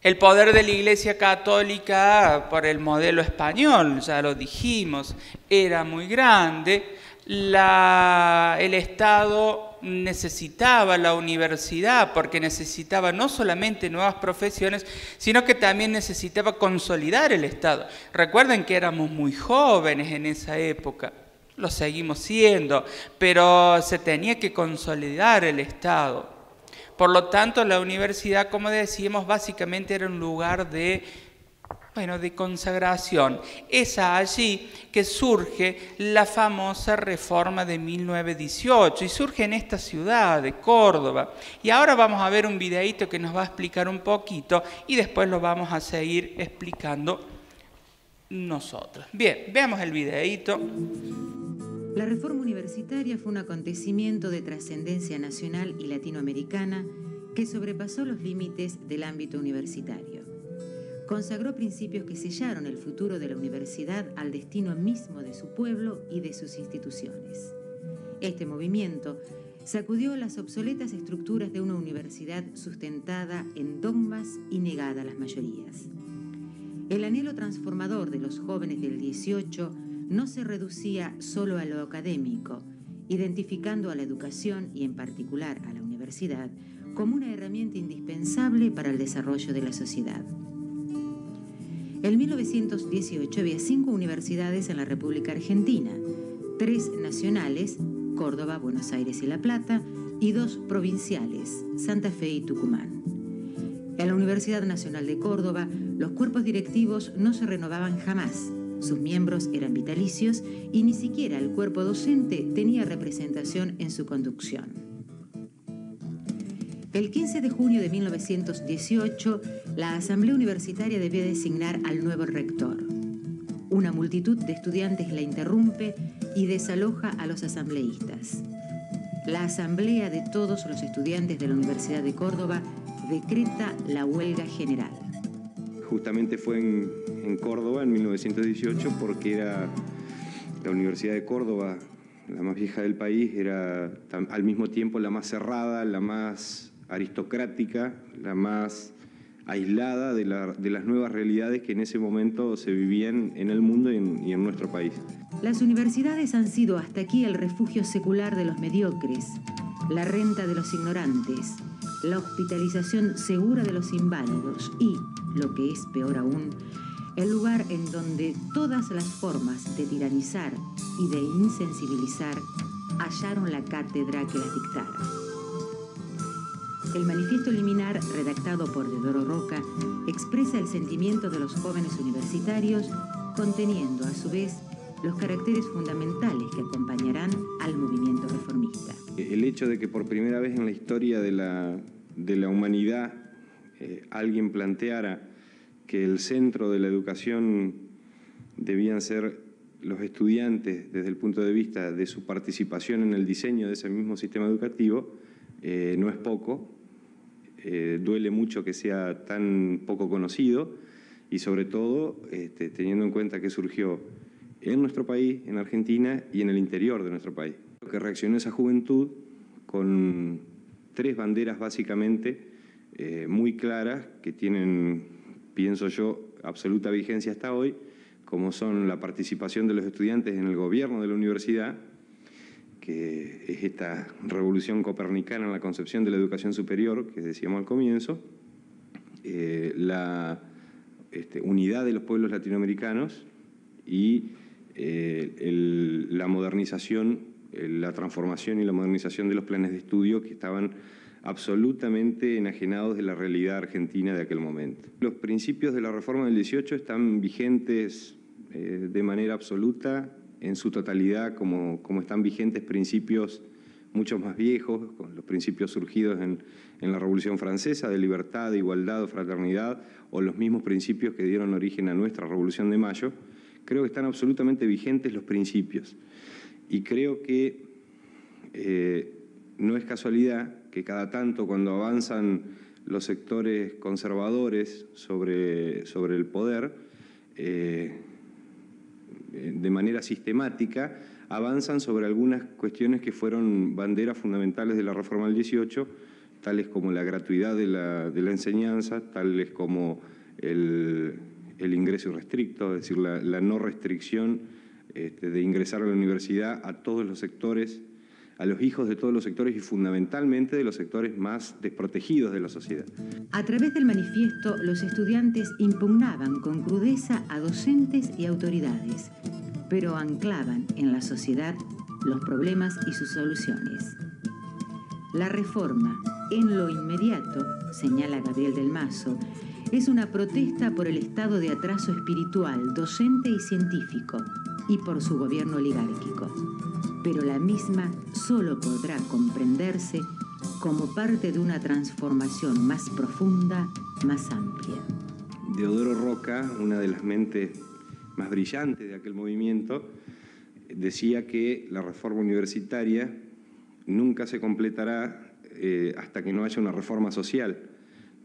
El poder de la Iglesia Católica, por el modelo español, ya lo dijimos, era muy grande. El Estado necesitaba la universidad porque necesitaba no solamente nuevas profesiones, sino que también necesitaba consolidar el Estado. Recuerden que éramos muy jóvenes en esa época, lo seguimos siendo, pero se tenía que consolidar el Estado. Por lo tanto, la universidad, como decíamos, básicamente era un lugar de consagración. Es allí que surge la famosa reforma de 1918 y surge en esta ciudad de Córdoba. Y ahora vamos a ver un videíto que nos va a explicar un poquito y después lo vamos a seguir explicando nosotros. Bien, veamos el videíto. La reforma universitaria fue un acontecimiento de trascendencia nacional y latinoamericana que sobrepasó los límites del ámbito universitario. Consagró principios que sellaron el futuro de la universidad al destino mismo de su pueblo y de sus instituciones. Este movimiento sacudió las obsoletas estructuras de una universidad sustentada en dogmas y negada a las mayorías. El anhelo transformador de los jóvenes del 18 no se reducía solo a lo académico, identificando a la educación y en particular a la universidad como una herramienta indispensable para el desarrollo de la sociedad. En 1918 había 5 universidades en la República Argentina, 3 nacionales, Córdoba, Buenos Aires y La Plata, y 2 provinciales, Santa Fe y Tucumán. En la Universidad Nacional de Córdoba, los cuerpos directivos no se renovaban jamás. Sus miembros eran vitalicios y ni siquiera el cuerpo docente tenía representación en su conducción. El 15 de junio de 1918, la Asamblea Universitaria debía designar al nuevo rector. Una multitud de estudiantes la interrumpe y desaloja a los asambleístas. La Asamblea de todos los estudiantes de la Universidad de Córdoba decreta la huelga general. Justamente fue en Córdoba en 1918 porque era la Universidad de Córdoba, la más vieja del país, era al mismo tiempo la más cerrada, la más aristocrática, la más aislada de las nuevas realidades que en ese momento se vivían en el mundo y en nuestro país. Las universidades han sido hasta aquí el refugio secular de los mediocres, la renta de los ignorantes, la hospitalización segura de los inválidos y, lo que es peor aún, el lugar en donde todas las formas de tiranizar y de insensibilizar hallaron la cátedra que las dictara. El manifiesto liminar, redactado por Deodoro Roca, expresa el sentimiento de los jóvenes universitarios, conteniendo a su vez los caracteres fundamentales que acompañarán al movimiento reformista. El hecho de que por primera vez en la historia de la humanidad alguien planteara que el centro de la educación debían ser los estudiantes desde el punto de vista de su participación en el diseño de ese mismo sistema educativo, no es poco. Duele mucho que sea tan poco conocido y sobre todo teniendo en cuenta que surgió en nuestro país, en Argentina y en el interior de nuestro país. Que reaccionó esa juventud con 3 banderas básicamente muy claras que tienen, pienso yo, absoluta vigencia hasta hoy, como son la participación de los estudiantes en el gobierno de la universidad, que es esta revolución copernicana en la concepción de la educación superior que decíamos al comienzo, la unidad de los pueblos latinoamericanos y la modernización, la transformación y la modernización de los planes de estudio que estaban absolutamente enajenados de la realidad argentina de aquel momento. Los principios de la reforma del 18 están vigentes de manera absoluta, en su totalidad, como están vigentes principios mucho más viejos, con los principios surgidos en la Revolución Francesa, de libertad, de igualdad, de fraternidad, o los mismos principios que dieron origen a nuestra Revolución de Mayo. Creo que están absolutamente vigentes los principios. Y creo que no es casualidad que cada tanto, cuando avanzan los sectores conservadores sobre el poder, de manera sistemática, avanzan sobre algunas cuestiones que fueron banderas fundamentales de la reforma del 18, tales como la gratuidad de la enseñanza, tales como el ingreso irrestricto, es decir, la no restricción de ingresar a la universidad a todos los sectores, a los hijos de todos los sectores y fundamentalmente de los sectores más desprotegidos de la sociedad. A través del manifiesto, los estudiantes impugnaban con crudeza a docentes y autoridades, pero anclaban en la sociedad los problemas y sus soluciones. La reforma, en lo inmediato, señala Gabriel del Mazo, es una protesta por el estado de atraso espiritual, docente y científico, y por su gobierno oligárquico. Pero la misma solo podrá comprenderse como parte de una transformación más profunda, más amplia. Deodoro Roca, una de las mentes más brillantes de aquel movimiento, decía que la reforma universitaria nunca se completará hasta que no haya una reforma social.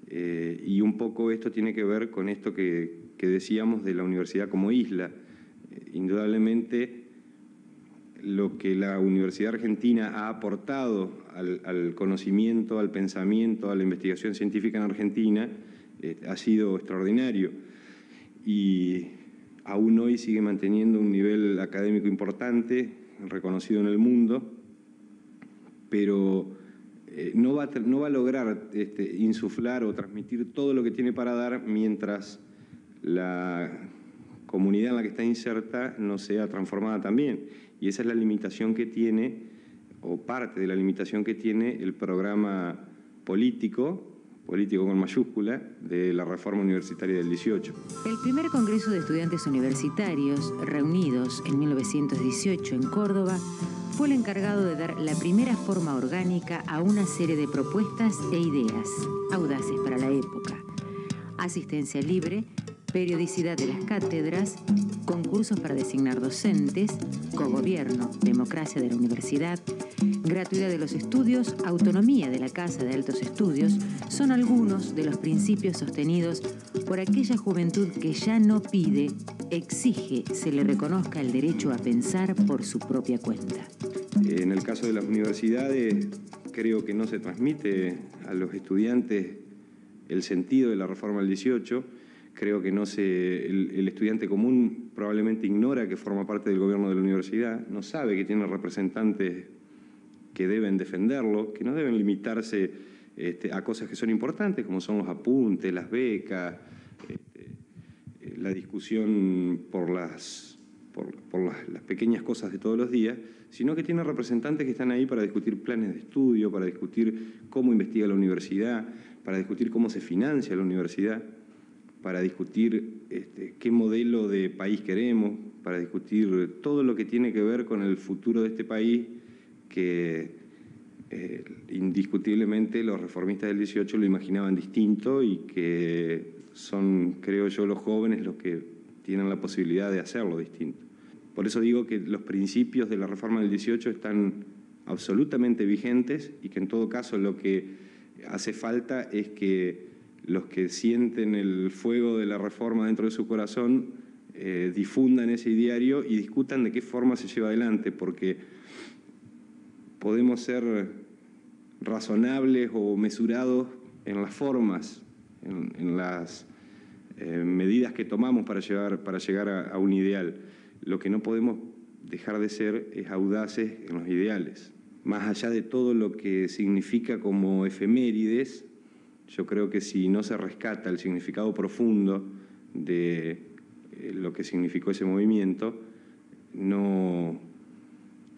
Y un poco esto tiene que ver con esto que decíamos de la universidad como isla. Indudablemente, lo que la Universidad Argentina ha aportado al conocimiento, al pensamiento, a la investigación científica en Argentina ha sido extraordinario. Y aún hoy sigue manteniendo un nivel académico importante, reconocido en el mundo, pero no va a lograr insuflar o transmitir todo lo que tiene para dar mientras la comunidad en la que está inserta no sea transformada también. Y esa es la limitación que tiene, o parte de la limitación que tiene el programa político con mayúscula, de la reforma universitaria del 18. El primer Congreso de Estudiantes Universitarios, reunidos en 1918 en Córdoba, fue el encargado de dar la primera forma orgánica a una serie de propuestas e ideas audaces para la época. Asistencia libre, periodicidad de las cátedras, concursos para designar docentes, cogobierno, democracia de la universidad, gratuidad de los estudios, autonomía de la Casa de Altos Estudios, son algunos de los principios sostenidos por aquella juventud que ya no pide, exige se le reconozca el derecho a pensar por su propia cuenta. En el caso de las universidades, creo que no se transmite a los estudiantes el sentido de la reforma del 18. Creo que el estudiante común probablemente ignora que forma parte del gobierno de la universidad, no sabe que tiene representantes que deben defenderlo, que no deben limitarse a cosas que son importantes, como son los apuntes, las becas, la discusión por las pequeñas cosas de todos los días, sino que tiene representantes que están ahí para discutir planes de estudio, para discutir cómo investiga la universidad, para discutir cómo se financia la universidad, para discutir qué modelo de país queremos, para discutir todo lo que tiene que ver con el futuro de este país, que indiscutiblemente los reformistas del 18 lo imaginaban distinto y que son, creo yo, los jóvenes los que tienen la posibilidad de hacerlo distinto. Por eso digo que los principios de la reforma del 18 están absolutamente vigentes y que en todo caso lo que hace falta es que los que sienten el fuego de la reforma dentro de su corazón difundan ese ideario y discutan de qué forma se lleva adelante, porque podemos ser razonables o mesurados en las formas, en las medidas que tomamos para llegar a un ideal. Lo que no podemos dejar de ser es audaces en los ideales. Más allá de todo lo que significa como efemérides, yo creo que si no se rescata el significado profundo de lo que significó ese movimiento, no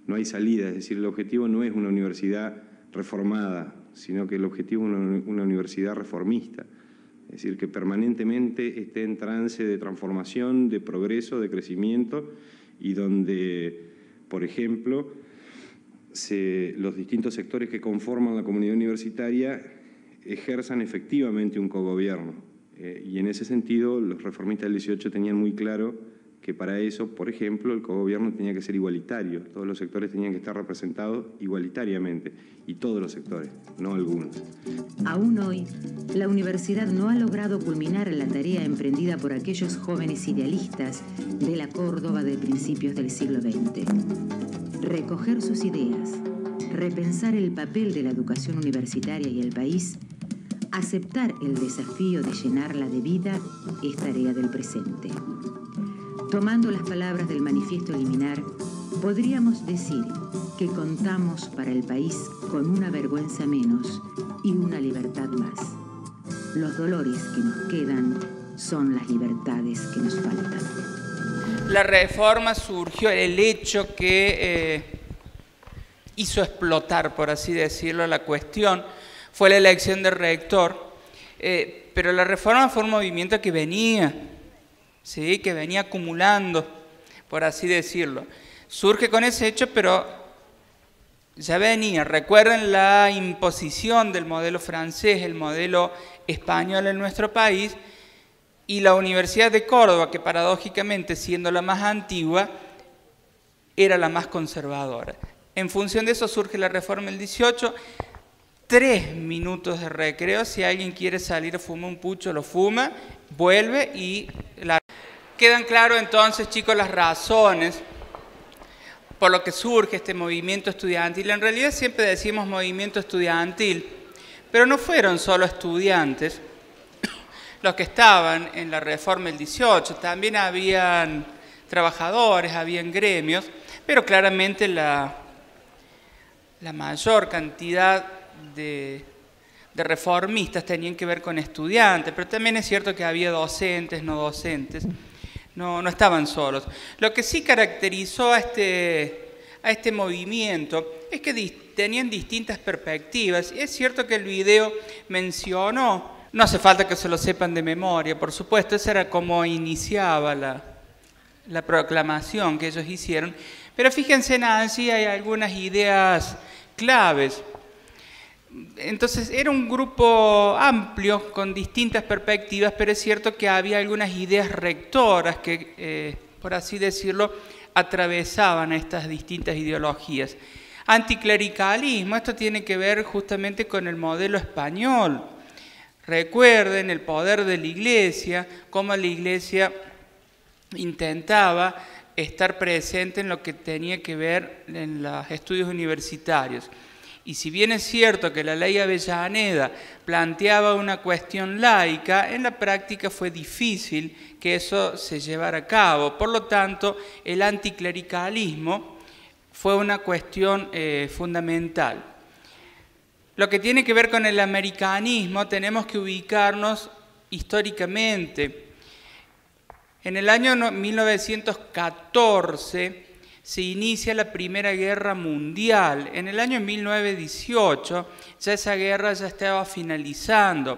hay salida. Es decir, el objetivo no es una universidad reformada, sino que el objetivo es una universidad reformista, es decir, que permanentemente esté en trance de transformación, de progreso, de crecimiento, y donde, por ejemplo, los distintos sectores que conforman la comunidad universitaria ejerzan efectivamente un cogobierno. Y en ese sentido, los reformistas del 18 tenían muy claro que para eso, por ejemplo, el cogobierno tenía que ser igualitario, todos los sectores tenían que estar representados igualitariamente, y todos los sectores, no algunos. Aún hoy, la universidad no ha logrado culminar la tarea emprendida por aquellos jóvenes idealistas de la Córdoba de principios del siglo XX. Recoger sus ideas, repensar el papel de la educación universitaria y el país, aceptar el desafío de llenarla de vida es tarea del presente. Tomando las palabras del Manifiesto Liminar, podríamos decir que contamos para el país con una vergüenza menos y una libertad más. Los dolores que nos quedan son las libertades que nos faltan. La reforma surgió, el hecho que hizo explotar, por así decirlo, la cuestión, fue la elección de rector, pero la reforma fue un movimiento que venía, ¿sí? Que venía acumulando, por así decirlo. Surge con ese hecho, pero ya venía. Recuerden la imposición del modelo francés, el modelo español en nuestro país, y la Universidad de Córdoba, que paradójicamente, siendo la más antigua, era la más conservadora. En función de eso surge la reforma del 18, 3 minutos de recreo, si alguien quiere salir a fumar un pucho, lo fuma, vuelve y quedan claro entonces, chicos, las razones por lo que surge este movimiento estudiantil. En realidad siempre decimos movimiento estudiantil, pero no fueron solo estudiantes los que estaban en la reforma del 18, también habían trabajadores, habían gremios, pero claramente la mayor cantidad de reformistas tenían que ver con estudiantes, pero también es cierto que había docentes, no docentes, no estaban solos. Lo que sí caracterizó a este movimiento es que tenían distintas perspectivas, y es cierto que el video mencionó, no hace falta que se lo sepan de memoria, por supuesto, esa era como iniciaba la proclamación que ellos hicieron, pero fíjense, Nancy, hay algunas ideas claves. Entonces era un grupo amplio con distintas perspectivas, pero es cierto que había algunas ideas rectoras que, por así decirlo, atravesaban estas distintas ideologías. Anticlericalismo, esto tiene que ver justamente con el modelo español. Recuerden el poder de la Iglesia, cómo la Iglesia intentaba estar presente en lo que tenía que ver en los estudios universitarios. Y si bien es cierto que la ley Avellaneda planteaba una cuestión laica, en la práctica fue difícil que eso se llevara a cabo. Por lo tanto, el anticlericalismo fue una cuestión fundamental. Lo que tiene que ver con el americanismo, tenemos que ubicarnos históricamente. En el año 1914 se inicia la Primera Guerra Mundial. En el año 1918 ya esa guerra ya estaba finalizando.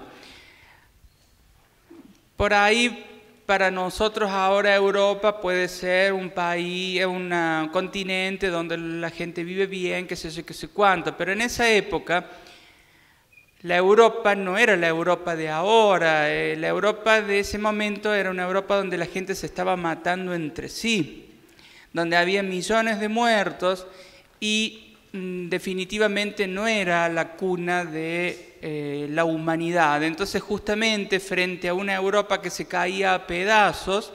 Por ahí, para nosotros ahora Europa puede ser un país, un continente donde la gente vive bien, qué sé yo, qué sé cuánto, pero en esa época la Europa no era la Europa de ahora, la Europa de ese momento era una Europa donde la gente se estaba matando entre sí, donde había millones de muertos y definitivamente no era la cuna de la humanidad. Entonces, justamente frente a una Europa que se caía a pedazos,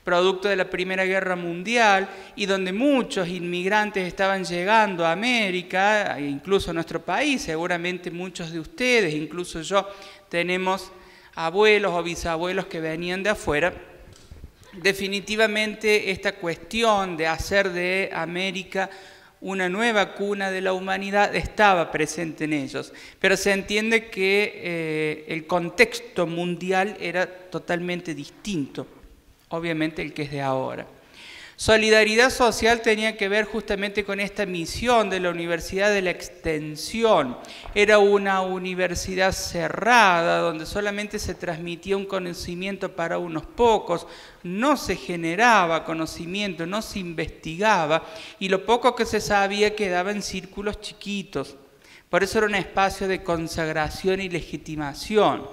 producto de la Primera Guerra Mundial, y donde muchos inmigrantes estaban llegando a América, incluso a nuestro país, seguramente muchos de ustedes, incluso yo, tenemos abuelos o bisabuelos que venían de afuera. Definitivamente esta cuestión de hacer de América una nueva cuna de la humanidad estaba presente en ellos, pero se entiende que el contexto mundial era totalmente distinto, obviamente el que es de ahora. Solidaridad social tenía que ver justamente con esta misión de la Universidad de la Extensión. Era una universidad cerrada donde solamente se transmitía un conocimiento para unos pocos, no se generaba conocimiento, no se investigaba y lo poco que se sabía quedaba en círculos chiquitos. Por eso era un espacio de consagración y legitimación.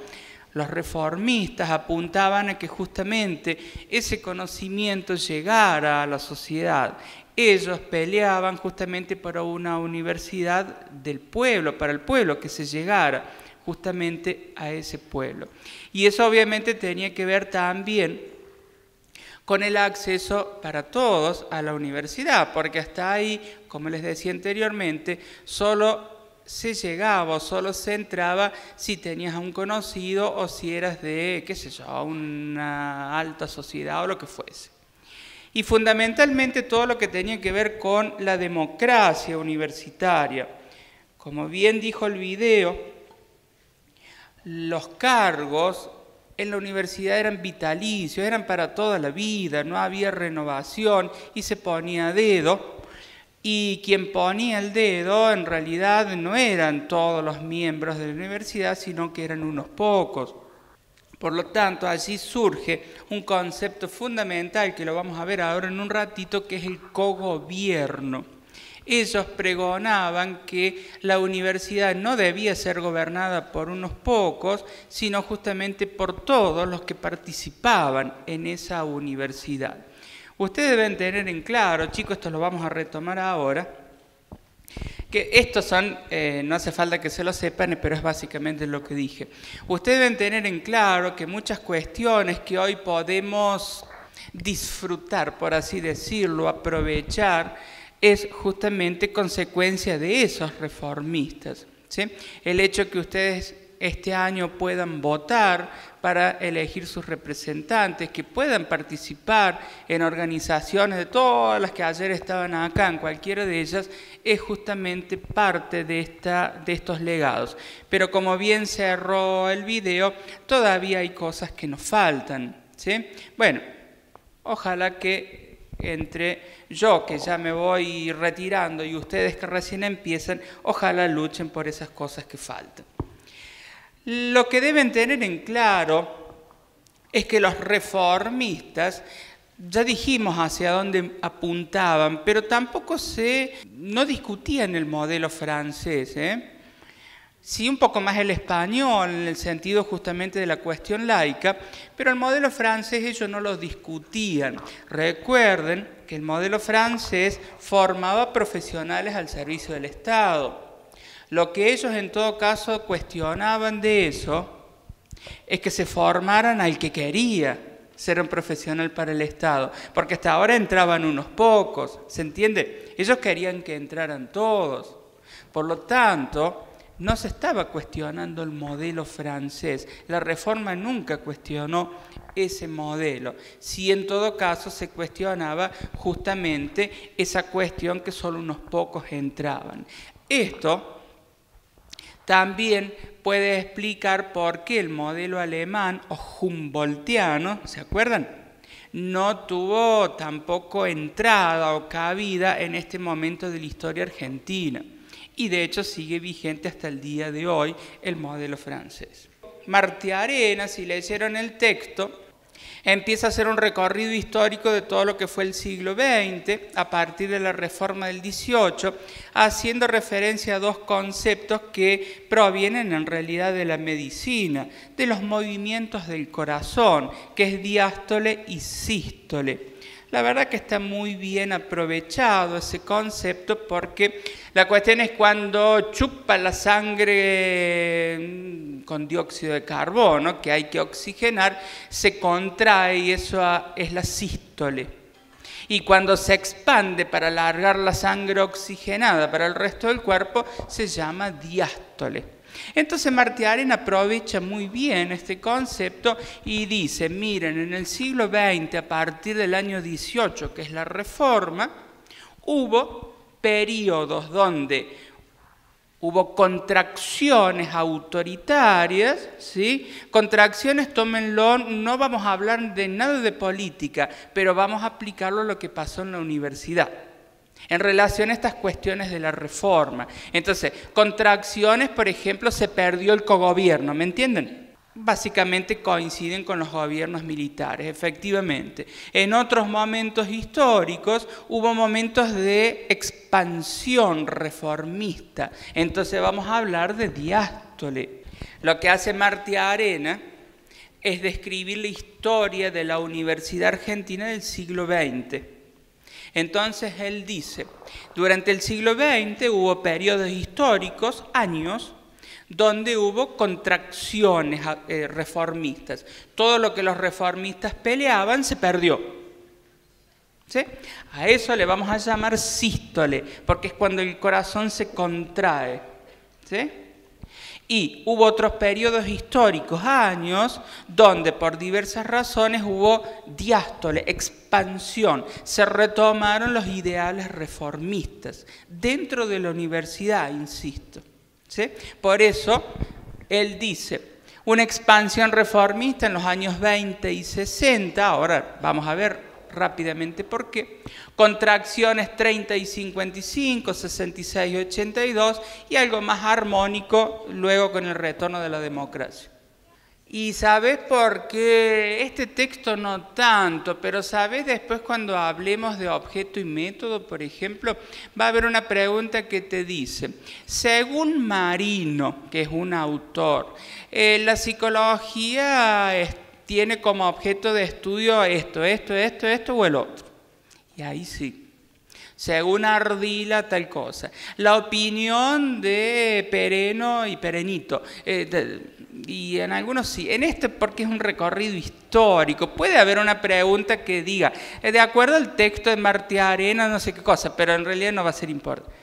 Los reformistas apuntaban a que justamente ese conocimiento llegara a la sociedad. Ellos peleaban justamente por una universidad del pueblo, para el pueblo, que se llegara justamente a ese pueblo. Y eso obviamente tenía que ver también con el acceso para todos a la universidad, porque hasta ahí, como les decía anteriormente, solo se llegaba o solo se entraba si tenías a un conocido o si eras de, qué sé yo, una alta sociedad o lo que fuese. Y fundamentalmente todo lo que tenía que ver con la democracia universitaria. Como bien dijo el video, los cargos en la universidad eran vitalicios, eran para toda la vida, no había renovación y se ponía a dedo. Y quien ponía el dedo en realidad no eran todos los miembros de la universidad, sino que eran unos pocos. Por lo tanto, allí surge un concepto fundamental que lo vamos a ver ahora en un ratito, que es el cogobierno. Ellos pregonaban que la universidad no debía ser gobernada por unos pocos, sino justamente por todos los que participaban en esa universidad. Ustedes deben tener en claro, chicos, esto lo vamos a retomar ahora, que estos son, no hace falta que se lo sepan, pero es básicamente lo que dije. Ustedes deben tener en claro que muchas cuestiones que hoy podemos disfrutar, por así decirlo, aprovechar, es justamente consecuencia de esos reformistas, ¿sí? El hecho que ustedes este año puedan votar para elegir sus representantes, que puedan participar en organizaciones de todas las que ayer estaban acá, en cualquiera de ellas, es justamente parte de estos legados. Pero como bien cerró el video, todavía hay cosas que nos faltan, ¿sí? Bueno, ojalá que entre yo, que ya me voy retirando, y ustedes que recién empiezan, ojalá luchen por esas cosas que faltan. Lo que deben tener en claro es que los reformistas, ya dijimos hacia dónde apuntaban, pero tampoco no discutían el modelo francés, Sí, un poco más el español, en el sentido justamente de la cuestión laica, pero el modelo francés ellos no lo discutían. Recuerden que el modelo francés formaba profesionales al servicio del Estado. Lo que ellos en todo caso cuestionaban de eso es que se formaran al que quería ser un profesional para el Estado, porque hasta ahora entraban unos pocos, ¿se entiende? Ellos querían que entraran todos. Por lo tanto, no se estaba cuestionando el modelo francés. La Reforma nunca cuestionó ese modelo. Sí, en todo caso se cuestionaba justamente esa cuestión que solo unos pocos entraban. Esto también puede explicar por qué el modelo alemán o humboldtiano, ¿se acuerdan?, no tuvo tampoco entrada o cabida en este momento de la historia argentina. Y de hecho sigue vigente hasta el día de hoy el modelo francés. Martiarena, si leyeron el texto, empieza a hacer un recorrido histórico de todo lo que fue el siglo XX, a partir de la Reforma del 18, haciendo referencia a dos conceptos que provienen en realidad de la medicina, de los movimientos del corazón, que es diástole y sístole. La verdad que está muy bien aprovechado ese concepto, porque la cuestión es cuando chupa la sangre con dióxido de carbono, que hay que oxigenar, se contrae y eso es la sístole. Y cuando se expande para alargar la sangre oxigenada para el resto del cuerpo, se llama diástole. Entonces Martiarena aprovecha muy bien este concepto y dice, miren, en el siglo XX, a partir del año 18, que es la Reforma, hubo periodos donde Hubo contracciones autoritarias, ¿sí? Contracciones, tómenlo, no vamos a hablar de nada de política, pero vamos a aplicarlo a lo que pasó en la universidad, en relación a estas cuestiones de la reforma. Entonces, contracciones, por ejemplo, se perdió el cogobierno, ¿me entienden? Básicamente coinciden con los gobiernos militares, efectivamente. En otros momentos históricos hubo momentos de expansión reformista. Entonces vamos a hablar de diástole. Lo que hace Martiarena es describir la historia de la Universidad Argentina del siglo XX. Entonces él dice, durante el siglo XX hubo periodos históricos, años, donde hubo contracciones reformistas. Todo lo que los reformistas peleaban se perdió. ¿Sí? A eso le vamos a llamar sístole, porque es cuando el corazón se contrae. ¿Sí? Y hubo otros periodos históricos, años, donde por diversas razones hubo diástole, expansión. Se retomaron los ideales reformistas dentro de la universidad, insisto. ¿Sí? Por eso, él dice, una expansión reformista en los años 20 y 60, ahora vamos a ver rápidamente por qué, contracciones 30 y 55, 66 y 82, y algo más armónico luego con el retorno de la democracia. Y ¿sabes por qué? Este texto no tanto, pero ¿sabes? Después cuando hablemos de objeto y método, por ejemplo, va a haber una pregunta que te dice, según Marino, que es un autor, la psicología tiene como objeto de estudio esto o el otro. Y ahí sí. Según Ardila, tal cosa. La opinión de Pereno y Perenito. Y en algunos sí. En este, porque es un recorrido histórico, puede haber una pregunta que diga, de acuerdo al texto de Martiarena, no sé qué cosa, pero en realidad no va a ser importante.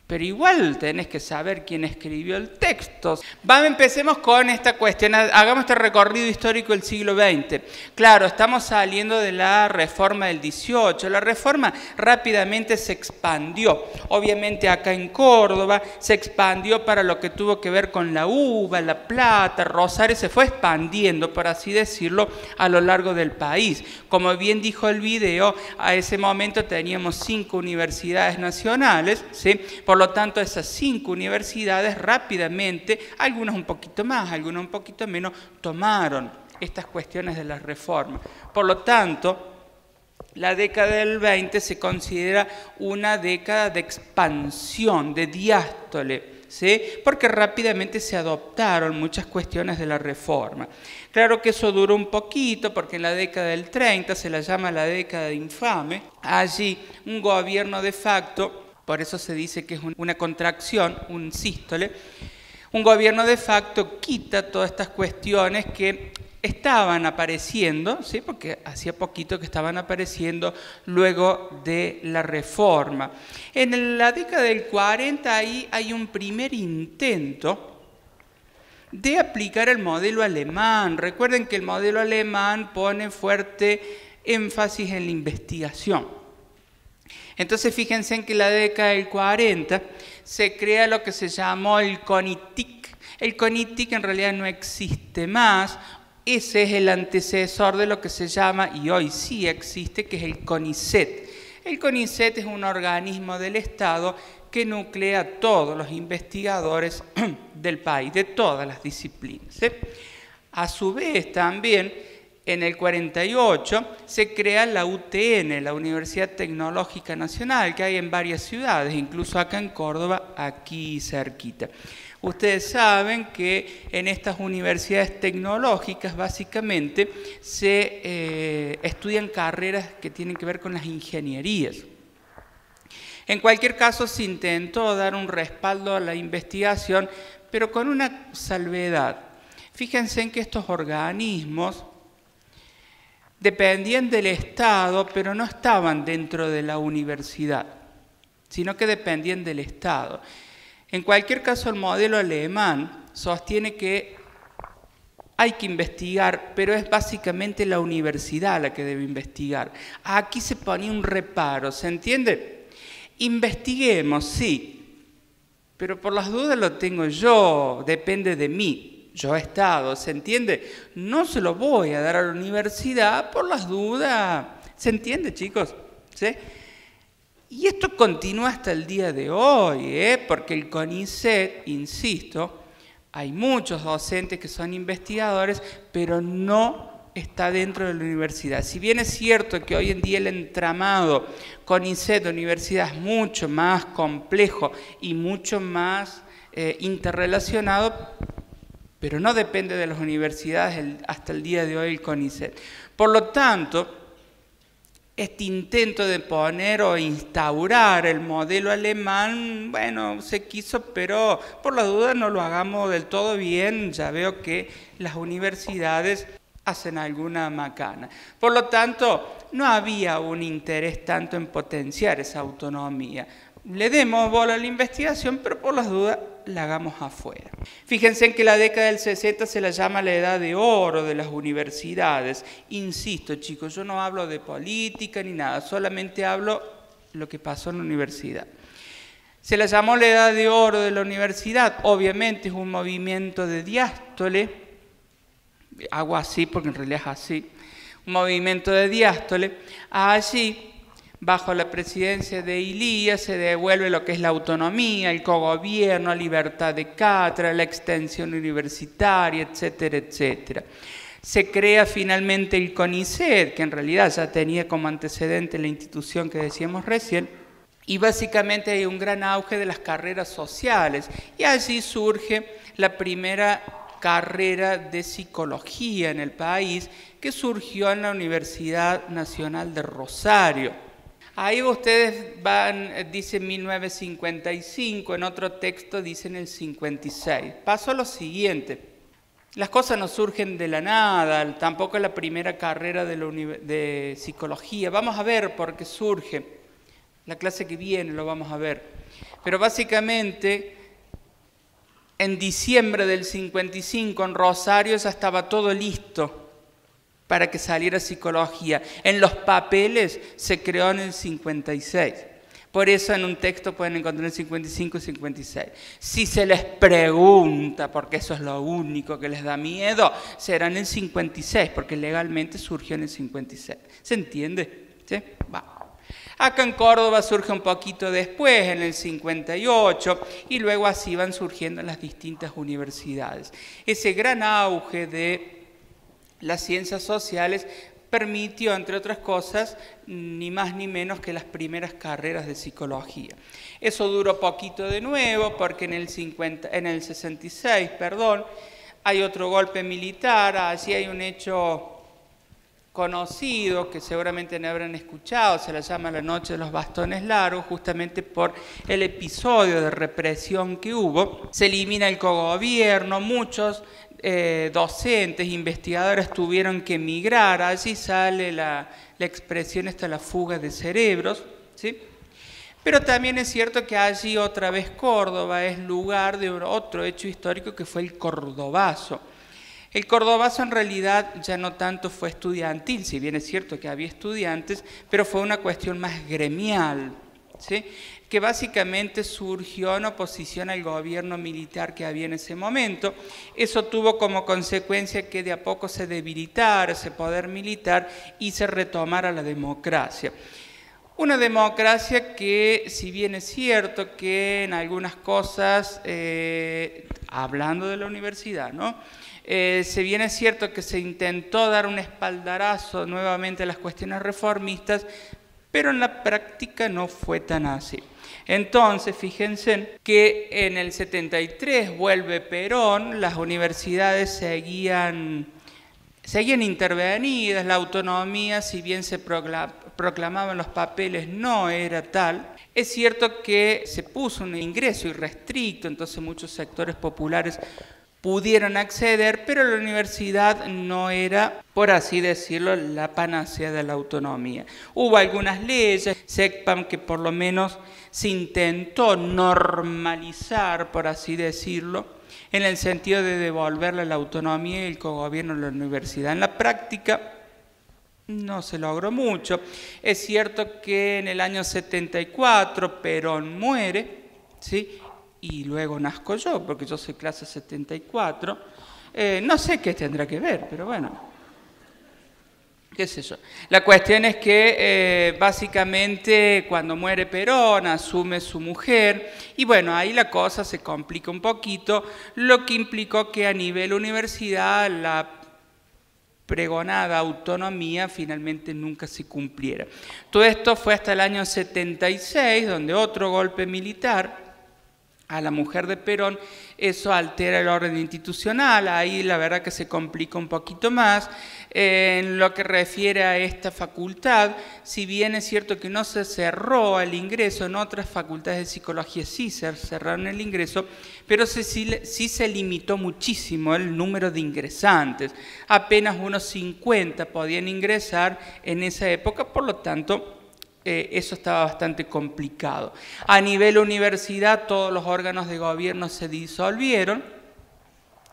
Pero igual tenés que saber quién escribió el texto. Empecemos con esta cuestión, hagamos este recorrido histórico del siglo XX. Claro, estamos saliendo de la reforma del 18. La reforma rápidamente se expandió. Obviamente acá en Córdoba se expandió para lo que tuvo que ver con la uva, La Plata, Rosario, se fue expandiendo, por así decirlo, a lo largo del país. Como bien dijo el video, a ese momento teníamos 5 universidades nacionales, ¿sí? Por lo tanto, esas 5 universidades rápidamente, algunas un poquito más, algunas un poquito menos, tomaron estas cuestiones de la reforma. Por lo tanto, la década del 20 se considera una década de expansión, de diástole, ¿sí? Porque rápidamente se adoptaron muchas cuestiones de la reforma. Claro que eso duró un poquito, porque en la década del 30 se la llama la década de infame. Allí un gobierno de facto, por eso se dice que es una contracción, un sístole. Un gobierno de facto quita todas estas cuestiones que estaban apareciendo, ¿sí? Porque hacía poquito que estaban apareciendo luego de la reforma. En la década del 40 ahí hay un primer intento de aplicar el modelo alemán. Recuerden que el modelo alemán pone fuerte énfasis en la investigación. Entonces fíjense en que en la década del 40 se crea lo que se llamó el CONITIC. El CONITIC en realidad no existe más, ese es el antecesor de lo que se llama, y hoy sí existe, que es el CONICET. El CONICET es un organismo del Estado que nuclea a todos los investigadores del país, de todas las disciplinas, ¿sí? A su vez también, en el 48 se crea la UTN, la Universidad Tecnológica Nacional, que hay en varias ciudades, incluso acá en Córdoba, aquí cerquita. Ustedes saben que en estas universidades tecnológicas básicamente se estudian carreras que tienen que ver con las ingenierías. En cualquier caso se intentó dar un respaldo a la investigación, pero con una salvedad. Fíjense en que estos organismos dependían del Estado, pero no estaban dentro de la universidad, sino que dependían del Estado. En cualquier caso, el modelo alemán sostiene que hay que investigar, pero es básicamente la universidad la que debe investigar. Aquí se ponía un reparo, ¿se entiende? Investiguemos, sí, pero por las dudas lo tengo yo, depende de mí. Yo he estado, ¿se entiende? No se lo voy a dar a la universidad por las dudas. ¿Se entiende, chicos? ¿Sí? Y esto continúa hasta el día de hoy, porque el CONICET, insisto, hay muchos docentes que son investigadores, pero no está dentro de la universidad. Si bien es cierto que hoy en día el entramado CONICET de universidad es mucho más complejo y mucho más interrelacionado, pero no depende de las universidades hasta el día de hoy el CONICET. Por lo tanto, este intento de poner o instaurar el modelo alemán, bueno, se quiso, pero por la duda no lo hagamos del todo bien. Ya veo que las universidades hacen alguna macana. Por lo tanto, no había un interés tanto en potenciar esa autonomía. Le demos bola a la investigación, pero por las dudas la hagamos afuera. Fíjense en que la década del 60 se la llama la edad de oro de las universidades. Insisto, chicos, yo no hablo de política ni nada, solamente hablo lo que pasó en la universidad. Se la llamó la edad de oro de la universidad, obviamente es un movimiento de diástole, hago así porque en realidad es así, un movimiento de diástole. Allí, bajo la presidencia de Illia, se devuelve lo que es la autonomía, el cogobierno, la libertad de cátedra, la extensión universitaria, etcétera, etcétera. Se crea finalmente el CONICET, que en realidad ya tenía como antecedente la institución que decíamos recién, y básicamente hay un gran auge de las carreras sociales, y allí surge la primera carrera de psicología en el país, que surgió en la Universidad Nacional de Rosario. Ahí ustedes dicen 1955, en otro texto dicen el 56. Pasó lo siguiente, las cosas no surgen de la nada, tampoco es la primera carrera de psicología. Vamos a ver por qué surge, la clase que viene lo vamos a ver. Pero básicamente, en diciembre del 55 en Rosario ya estaba todo listo para que saliera psicología. En los papeles se creó en el 56. Por eso en un texto pueden encontrar el 55 y 56. Si se les pregunta, porque eso es lo único que les da miedo, será en el 56, porque legalmente surgió en el 56. ¿Se entiende? ¿Sí? Va. Acá en Córdoba surge un poquito después, en el 58, y luego así van surgiendo las distintas universidades. Ese gran auge de las ciencias sociales permitió, entre otras cosas, ni más ni menos que las primeras carreras de psicología. Eso duró poquito de nuevo, porque en el 66, hay otro golpe militar. Allí hay un hecho conocido que seguramente no habrán escuchado, se la llama la Noche de los Bastones Largos, justamente por el episodio de represión que hubo. Se elimina el cogobierno, muchos docentes, investigadores tuvieron que emigrar. Allí sale la expresión la fuga de cerebros, ¿sí? Pero también es cierto que allí otra vez Córdoba es lugar de otro hecho histórico que fue el Cordobazo. El Cordobazo en realidad ya no tanto fue estudiantil, si bien es cierto que había estudiantes, pero fue una cuestión más gremial, ¿sí? Que básicamente surgió en oposición al gobierno militar que había en ese momento. Eso tuvo como consecuencia que de a poco se debilitara ese poder militar y se retomara la democracia. Una democracia que, si bien es cierto que en algunas cosas, hablando de la universidad, ¿no? Si bien es cierto que se intentó dar un espaldarazo nuevamente a las cuestiones reformistas, pero en la práctica no fue tan así. Entonces, fíjense que en el 73 vuelve Perón, las universidades seguían intervenidas, la autonomía, si bien se proclamaba en los papeles, no era tal. Es cierto que se puso un ingreso irrestricto, entonces muchos sectores populares pudieron acceder, pero la universidad no era, por así decirlo, la panacea de la autonomía. Hubo algunas leyes, sepan que por lo menos se intentó normalizar, por así decirlo, en el sentido de devolverle la autonomía y el cogobierno a la universidad. En la práctica no se logró mucho. Es cierto que en el año 74 Perón muere, ¿sí? y luego nazco yo, porque yo soy clase 74. No sé qué tendrá que ver, pero bueno, qué sé yo. La cuestión es que básicamente cuando muere Perón asume su mujer y bueno, ahí la cosa se complica un poquito, lo que implicó que a nivel universidad la pregonada autonomía finalmente nunca se cumpliera. Todo esto fue hasta el año 76, donde otro golpe militar a la mujer de Perón, eso altera el orden institucional, ahí la verdad que se complica un poquito más. En lo que refiere a esta facultad, si bien es cierto que no se cerró el ingreso, en otras facultades de psicología sí se cerraron el ingreso, pero sí se limitó muchísimo el número de ingresantes. Apenas unos 50 podían ingresar en esa época, por lo tanto, eso estaba bastante complicado. A nivel universidad, todos los órganos de gobierno se disolvieron.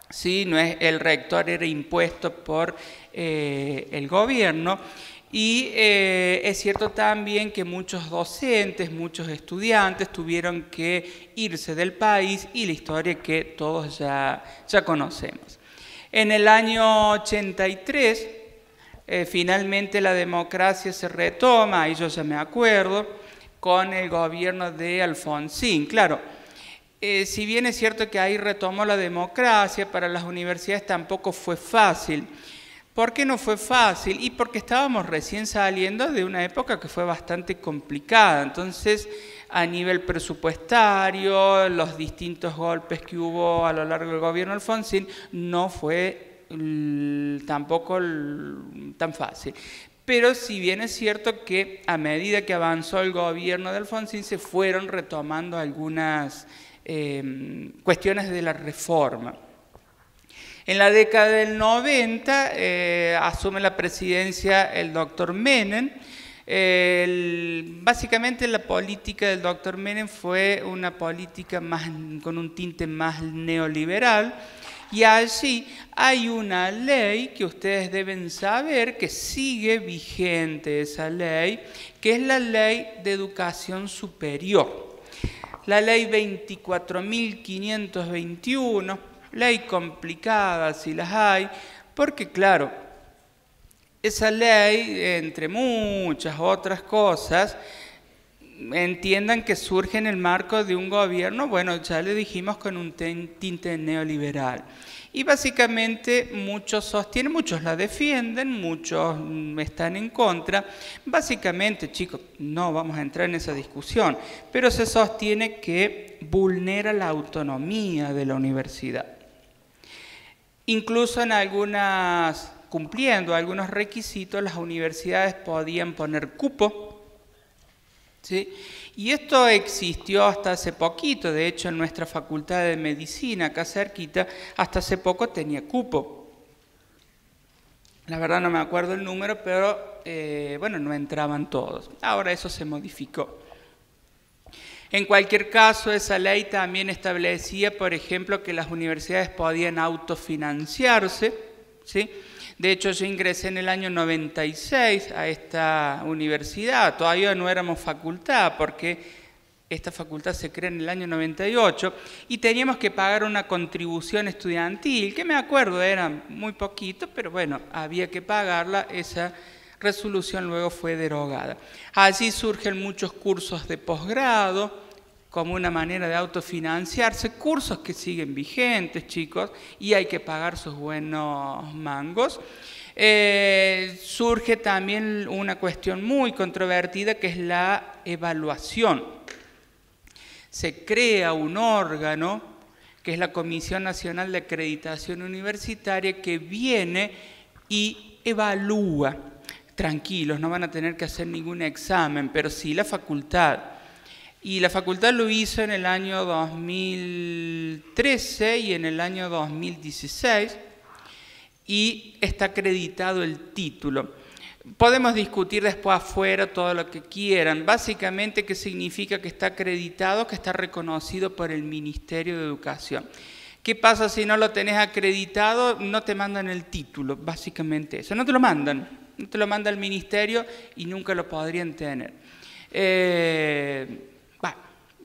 ¿Sí? No es, el rector era impuesto por el gobierno. Y es cierto también que muchos docentes, muchos estudiantes tuvieron que irse del país y la historia que todos ya conocemos. En el año 83, finalmente la democracia se retoma, ahí yo ya me acuerdo, con el gobierno de Alfonsín. Claro, si bien es cierto que ahí retomó la democracia, para las universidades tampoco fue fácil. ¿Por qué no fue fácil? Y porque estábamos recién saliendo de una época que fue bastante complicada. Entonces, a nivel presupuestario, los distintos golpes que hubo a lo largo del gobierno de Alfonsín, no fue tampoco tan fácil. Pero si bien es cierto que a medida que avanzó el gobierno de Alfonsín se fueron retomando algunas cuestiones de la reforma. En la década del 90 asume la presidencia el doctor Menem. Básicamente la política del doctor Menem fue una política con un tinte más neoliberal. Y allí hay una ley que ustedes deben saber que sigue vigente esa ley, que es la Ley de Educación Superior. La Ley 24.521, ley complicada si las hay, porque claro, esa ley, entre muchas otras cosas, entiendan que surge en el marco de un gobierno, bueno, ya le dijimos, con un tinte neoliberal. Y básicamente muchos sostienen, muchos la defienden, muchos están en contra. Básicamente, chicos, no vamos a entrar en esa discusión, pero se sostiene que vulnera la autonomía de la universidad. Incluso en algunas, cumpliendo algunos requisitos, las universidades podían poner cupo. ¿Sí? Y esto existió hasta hace poquito, de hecho en nuestra facultad de medicina, acá cerquita, hasta hace poco tenía cupo. La verdad no me acuerdo el número, pero bueno, no entraban todos. Ahora eso se modificó. En cualquier caso, esa ley también establecía, por ejemplo, que las universidades podían autofinanciarse, ¿sí? De hecho, yo ingresé en el año 96 a esta universidad, todavía no éramos facultad, porque esta facultad se crea en el año 98, y teníamos que pagar una contribución estudiantil, que me acuerdo era muy poquito, pero bueno, había que pagarla. Esa resolución luego fue derogada. Allí surgen muchos cursos de posgrado, como una manera de autofinanciarse, cursos que siguen vigentes, chicos, y hay que pagar sus buenos mangos. Surge también una cuestión muy controvertida, que es la evaluación. Se crea un órgano, que es la Comisión Nacional de Acreditación Universitaria, que viene y evalúa. Tranquilos, no van a tener que hacer ningún examen, pero sí la facultad. Y la facultad lo hizo en el año 2013 y en el año 2016, y está acreditado el título. Podemos discutir después afuera todo lo que quieran. Básicamente, ¿qué significa que está acreditado? Que está reconocido por el Ministerio de Educación. ¿Qué pasa si no lo tenés acreditado? No te mandan el título, básicamente eso. No te lo mandan. No te lo manda el ministerio y nunca lo podrían tener.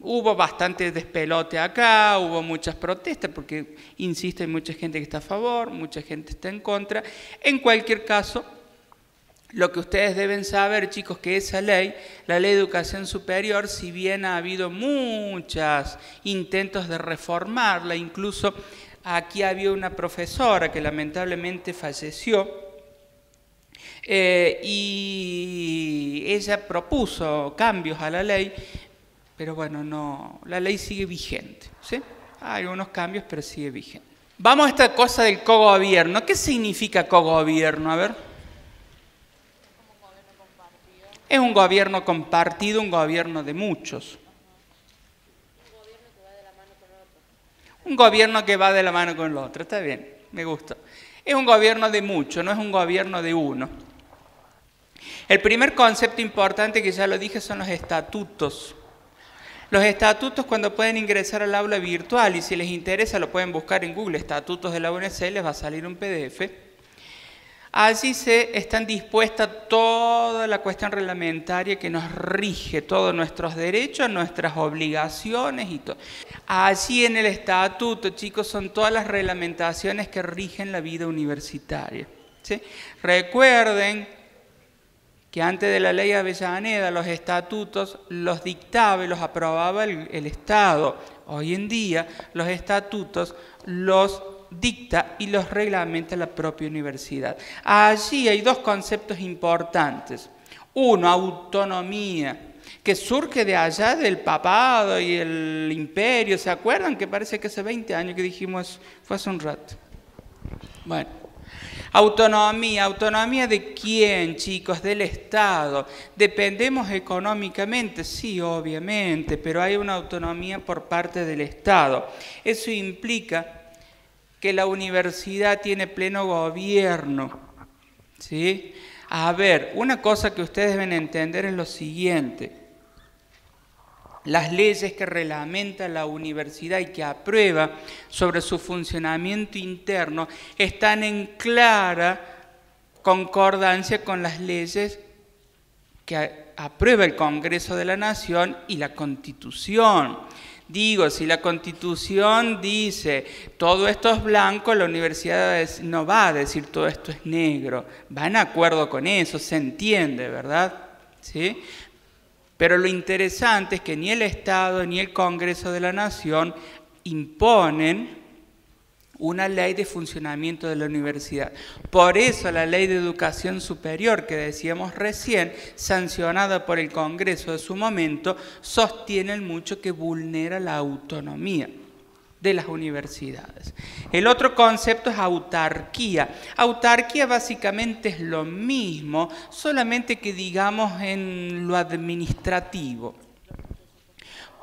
Hubo bastante despelote acá, hubo muchas protestas, porque, insisto, hay mucha gente que está a favor, mucha gente está en contra. En cualquier caso, lo que ustedes deben saber, chicos, que esa ley, la Ley de Educación Superior, si bien ha habido muchos intentos de reformarla, incluso aquí había una profesora que lamentablemente falleció, y ella propuso cambios a la ley, pero bueno, no, la ley sigue vigente, ¿sí? Hay algunos cambios, pero sigue vigente. Vamos a esta cosa del cogobierno. ¿Qué significa cogobierno? A ver. Es un gobierno compartido, un gobierno de muchos. Un gobierno que va de la mano con el otro, está bien, me gusta. Es un gobierno de muchos, no es un gobierno de uno. El primer concepto importante, que ya lo dije, son los estatutos. Los estatutos, cuando pueden ingresar al aula virtual, y si les interesa lo pueden buscar en Google, estatutos de la UNC, les va a salir un PDF. Allí están dispuestas toda la cuestión reglamentaria que nos rige, todos nuestros derechos, nuestras obligaciones y todo. Allí en el estatuto, chicos, son todas las reglamentaciones que rigen la vida universitaria, ¿sí? Recuerden que antes de la ley Avellaneda los estatutos los dictaba y los aprobaba el Estado. Hoy en día los estatutos los dicta y los reglamenta la propia universidad. Allí hay dos conceptos importantes. Uno, autonomía, que surge de allá del papado y el imperio. ¿Se acuerdan? Que parece que hace 20 años que dijimos, fue hace un rato. Bueno, autonomía. ¿Autonomía de quién, chicos? Del Estado. ¿Dependemos económicamente? Sí, obviamente, pero hay una autonomía por parte del Estado. Eso implica que la universidad tiene pleno gobierno, ¿sí? A ver, una cosa que ustedes deben entender es lo siguiente. Las leyes que reglamenta la universidad y que aprueba sobre su funcionamiento interno están en clara concordancia con las leyes que aprueba el Congreso de la Nación y la Constitución. Digo, si la Constitución dice todo esto es blanco, la universidad no va a decir todo esto es negro. Va en acuerdo con eso, se entiende, ¿verdad? ¿Sí? Pero lo interesante es que ni el Estado ni el Congreso de la Nación imponen una ley de funcionamiento de la universidad. Por eso la Ley de Educación Superior, que decíamos recién, sancionada por el Congreso de su momento, sostiene mucho que vulnera la autonomía de las universidades. El otro concepto es autarquía. Autarquía básicamente es lo mismo, solamente que digamos en lo administrativo.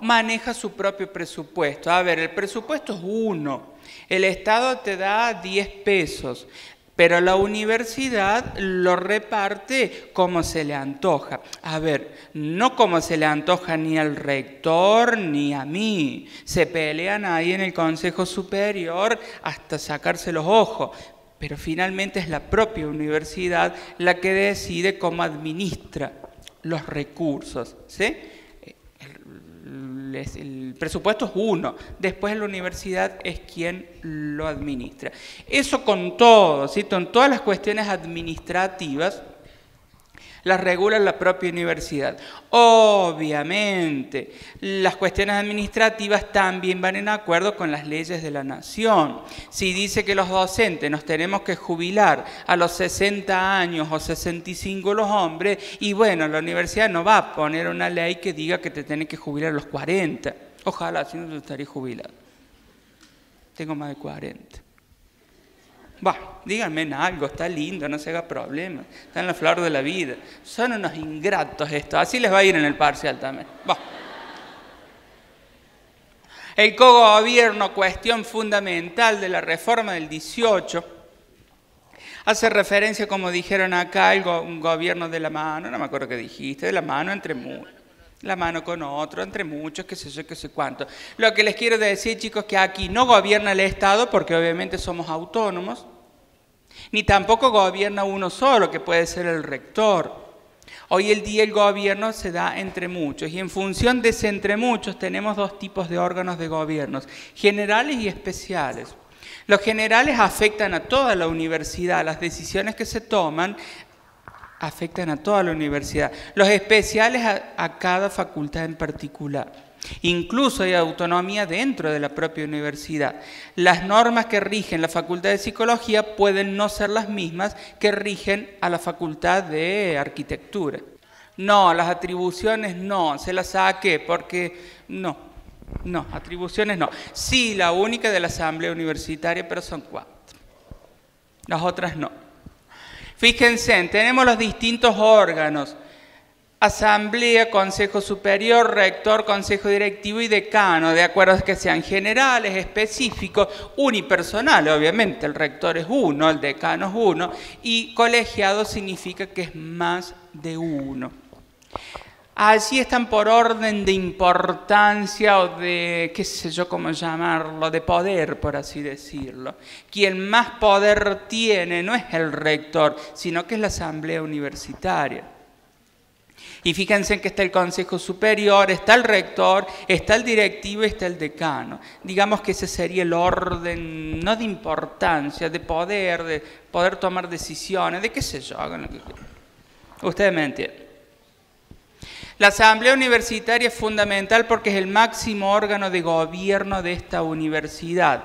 Maneja su propio presupuesto. A ver, el presupuesto es 1. El Estado te da 10 pesos, pero la universidad lo reparte como se le antoja. A ver, no como se le antoja ni al rector ni a mí. Se pelean ahí en el Consejo Superior hasta sacarse los ojos. Pero finalmente es la propia universidad la que decide cómo administra los recursos, ¿sí? El presupuesto es 1, después la universidad es quien lo administra. Eso con todo, ¿sí? Con todas las cuestiones administrativas las regula la propia universidad. Obviamente, las cuestiones administrativas también van en acuerdo con las leyes de la nación. Si dice que los docentes nos tenemos que jubilar a los 60 años o 65 los hombres, y bueno, la universidad no va a poner una ley que diga que te tenés que jubilar a los 40. Ojalá, si no te estaría jubilado. Tengo más de 40. Va, díganme en algo, está lindo, no se haga problema, está en la flor de la vida. Son unos ingratos estos, así les va a ir en el parcial también. Va. El cogobierno, cuestión fundamental de la reforma del 18, hace referencia, como dijeron acá, un gobierno de la mano, no me acuerdo qué dijiste, de la mano entre muchos. La mano con otro, entre muchos, qué sé yo, qué sé cuánto. Lo que les quiero decir, chicos, que aquí no gobierna el Estado, porque obviamente somos autónomos, ni tampoco gobierna uno solo, que puede ser el rector. Hoy el día el gobierno se da entre muchos y en función de ese entre muchos tenemos dos tipos de órganos de gobierno, generales y especiales. Los generales afectan a toda la universidad, las decisiones que se toman afectan a toda la universidad. Los especiales a cada facultad en particular. Incluso hay autonomía dentro de la propia universidad. Las normas que rigen la Facultad de Psicología pueden no ser las mismas que rigen a la Facultad de Arquitectura. No, las atribuciones no, se las saqué porque no, atribuciones no. Sí, la única de la Asamblea Universitaria, pero son 4. Las otras no. Fíjense, tenemos los distintos órganos. Asamblea, Consejo Superior, Rector, Consejo Directivo y Decano, de acuerdo a que sean generales, específicos, unipersonales, obviamente, el rector es uno, el decano es uno, y colegiado significa que es más de uno. Allí están por orden de importancia o de, qué sé yo cómo llamarlo, de poder, por así decirlo. Quien más poder tiene no es el rector, sino que es la Asamblea Universitaria. Y fíjense que está el Consejo Superior, está el rector, está el directivo y está el decano. Digamos que ese sería el orden, no de importancia, de poder tomar decisiones, de qué sé yo, hagan lo que quieran. Ustedes me entienden. La Asamblea Universitaria es fundamental porque es el máximo órgano de gobierno de esta universidad.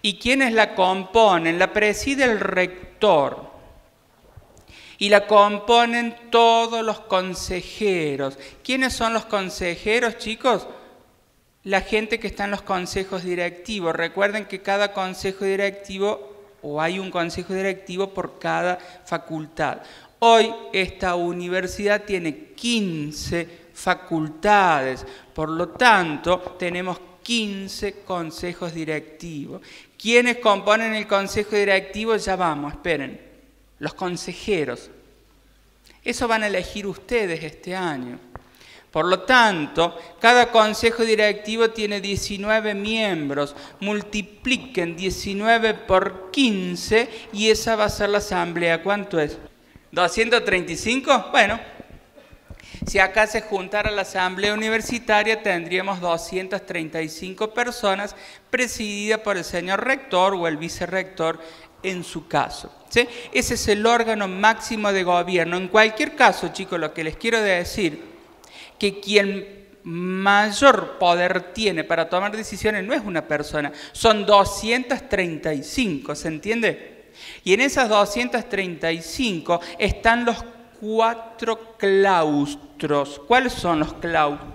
¿Y quiénes la componen? La preside el rector. Y la componen todos los consejeros. ¿Quiénes son los consejeros, chicos? La gente que está en los consejos directivos. Recuerden que cada consejo directivo, o hay un consejo directivo por cada facultad. Hoy esta universidad tiene 15 facultades, por lo tanto tenemos 15 consejos directivos. ¿Quiénes componen el consejo directivo? Ya vamos, esperen. Los consejeros. Eso van a elegir ustedes este año. Por lo tanto, cada consejo directivo tiene 19 miembros. Multipliquen 19 por 15 y esa va a ser la asamblea. ¿Cuánto es? ¿235? Bueno, si acá se juntara la asamblea universitaria tendríamos 235 personas presididas por el señor rector o el vicerrector en su caso. ¿Sí? Ese es el órgano máximo de gobierno. En cualquier caso, chicos, lo que les quiero decir, que quien mayor poder tiene para tomar decisiones no es una persona, son 235, ¿se entiende? Y en esas 235 están los 4 claustros. ¿Cuáles son los claustros?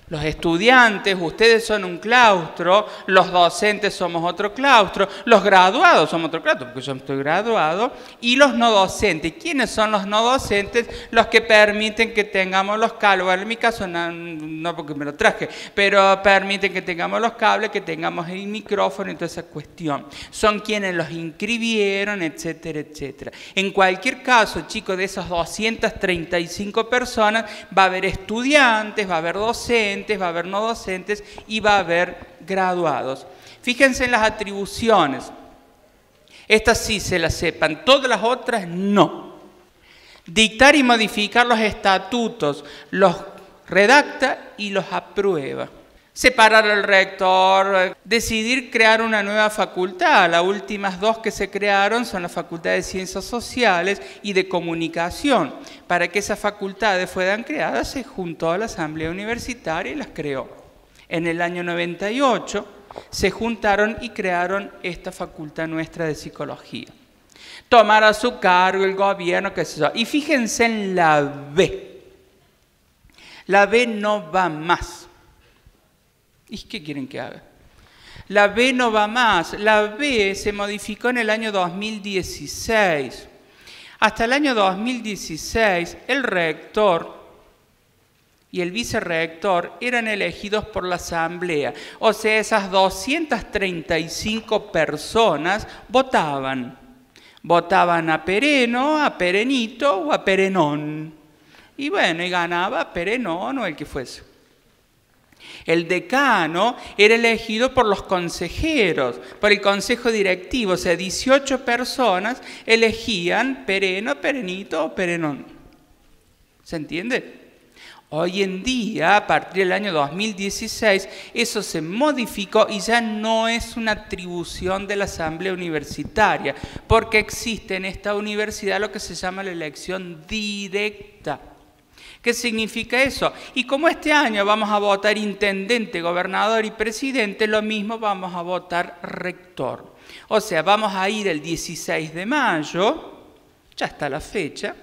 Los estudiantes, ustedes son un claustro, los docentes somos otro claustro, los graduados somos otro claustro, porque yo estoy graduado, y los no docentes. ¿Quiénes son los no docentes? Los que permiten que tengamos los cables. Bueno, en mi caso no porque me lo traje, pero permiten que tengamos los cables, que tengamos el micrófono y toda esa cuestión. Son quienes los inscribieron, etcétera, etcétera. En cualquier caso, chicos, de esas 235 personas va a haber estudiantes, va a haber docentes, va a haber no docentes y va a haber graduados. Fíjense en las atribuciones. Estas sí se las sepan, todas las otras no. Dictar y modificar los estatutos, los redacta y los aprueba. Separar al rector, decidir crear una nueva facultad. Las últimas 2 que se crearon son la Facultad de Ciencias Sociales y de Comunicación. Para que esas facultades fueran creadas se juntó a la Asamblea Universitaria y las creó. En el año 98 se juntaron y crearon esta facultad nuestra de Psicología. Tomar a su cargo el gobierno, qué sé yo. Y fíjense en la B. La B no va más. ¿Y qué quieren que haga? La B no va más. La B se modificó en el año 2016. Hasta el año 2016, el rector y el vicerrector eran elegidos por la asamblea. O sea, esas 235 personas votaban. Votaban a Pereno, a Perenito o a Perenón. Y bueno, y ganaba Perenón o el que fuese. El decano era elegido por los consejeros, por el consejo directivo, o sea, 18 personas elegían Pereno, Perenito o Perenón. ¿Se entiende? Hoy en día, a partir del año 2016, eso se modificó y ya no es una atribución de la Asamblea Universitaria, porque existe en esta universidad lo que se llama la elección directa. ¿Qué significa eso? Y como este año vamos a votar intendente, gobernador y presidente, lo mismo vamos a votar rector. O sea, vamos a ir el 16 de mayo, ya está la fecha.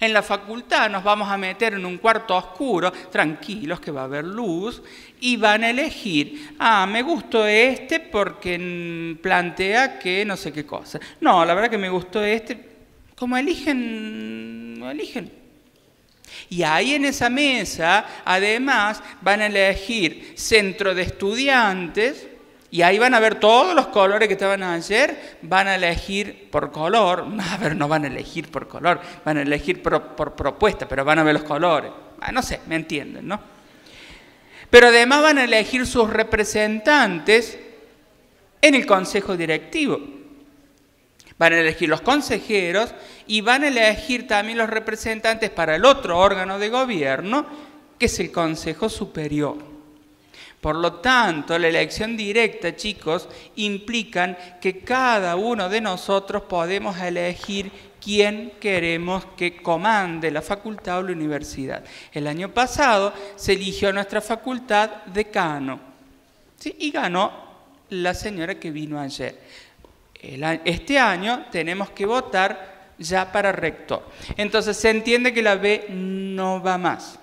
En la facultad nos vamos a meter en un cuarto oscuro, tranquilos que va a haber luz, y van a elegir, me gustó este porque plantea que no sé qué cosa. No, la verdad que me gustó este, como eligen, lo eligen. Y ahí en esa mesa, además, van a elegir centro de estudiantes, y ahí van a ver todos los colores que estaban ayer, van a elegir por color, a ver, no van a elegir por color, van a elegir por propuesta, pero van a ver los colores. No sé, me entienden, ¿no? Pero además van a elegir sus representantes en el consejo directivo. Van a elegir los consejeros y van a elegir también los representantes para el otro órgano de gobierno, que es el Consejo Superior. Por lo tanto, la elección directa, chicos, implican que cada uno de nosotros podemos elegir quién queremos que comande la facultad o la universidad. El año pasado se eligió nuestra facultad decano, ¿sí? Y ganó la señora que vino ayer. Este año tenemos que votar ya para rector. Entonces se entiende que la B no va más.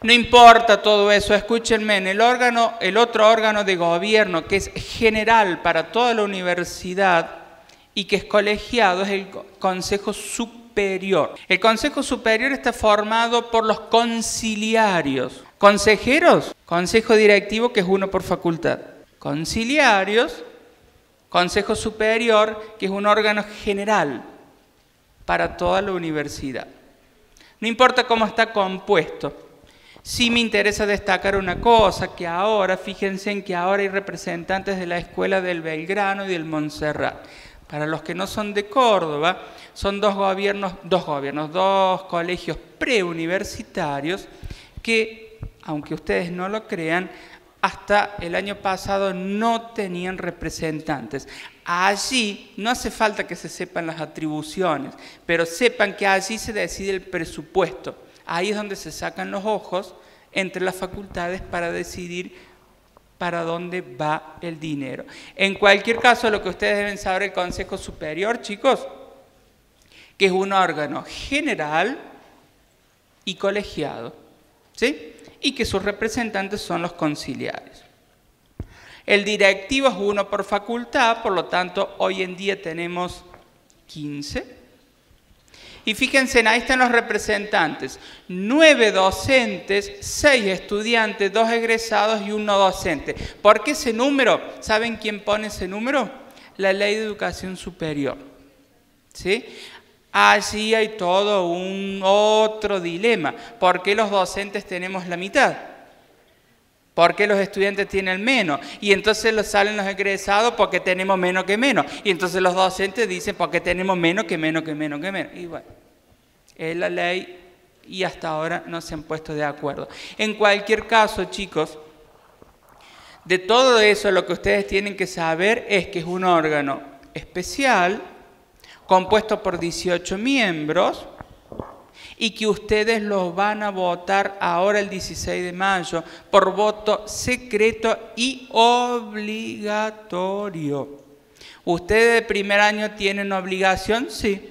No importa todo eso, escúchenme, en el otro órgano de gobierno que es general para toda la universidad y que es colegiado es el Consejo Superior. El Consejo Superior está formado por los conciliarios. Consejeros, Consejo Directivo, que es uno por facultad. Conciliarios, Consejo Superior, que es un órgano general para toda la universidad. No importa cómo está compuesto. Sí me interesa destacar una cosa, que ahora, fíjense en que ahora hay representantes de la Escuela del Belgrano y del Montserrat. Para los que no son de Córdoba, son dos colegios preuniversitarios que, aunque ustedes no lo crean, hasta el año pasado no tenían representantes. Allí no hace falta que se sepan las atribuciones, pero sepan que allí se decide el presupuesto. Ahí es donde se sacan los ojos entre las facultades para decidir para dónde va el dinero. En cualquier caso, lo que ustedes deben saber, el Consejo Superior, chicos, que es un órgano general y colegiado, ¿sí? Y que sus representantes son los conciliares. El directivo es uno por facultad, por lo tanto, hoy en día tenemos 15. Y fíjense, ahí están los representantes, 9 docentes, 6 estudiantes, 2 egresados y 1 docente. ¿Por qué ese número? ¿Saben quién pone ese número? La Ley de Educación Superior, ¿sí? Allí hay todo un otro dilema. ¿Por qué los docentes tenemos la mitad? ¿Por qué los estudiantes tienen menos? Y entonces salen los egresados porque tenemos menos que menos. Y entonces los docentes dicen porque tenemos menos que menos que menos que menos. Y bueno, es la ley y hasta ahora no se han puesto de acuerdo. En cualquier caso, chicos, de todo eso lo que ustedes tienen que saber es que es un órgano especial, compuesto por 18 miembros, y que ustedes los van a votar ahora el 16 de mayo por voto secreto y obligatorio. ¿Ustedes de primer año tienen obligación? Sí.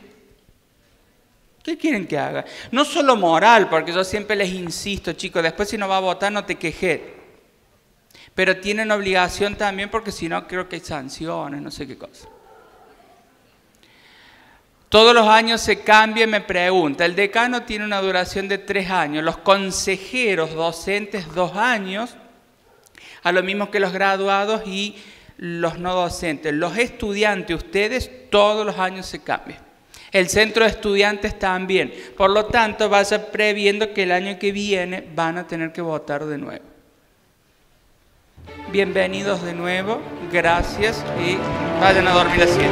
¿Qué quieren que haga? No solo moral, porque yo siempre les insisto, chicos, después si no va a votar no te quejes. Pero tienen obligación también porque si no creo que hay sanciones, no sé qué cosa. Todos los años se cambia, me pregunta. El decano tiene una duración de 3 años, los consejeros docentes 2 años, a lo mismo que los graduados y los no docentes. Los estudiantes, ustedes, todos los años se cambian. El centro de estudiantes también. Por lo tanto, vaya previendo que el año que viene van a tener que votar de nuevo. Bienvenidos de nuevo, gracias y vayan a dormir a 7.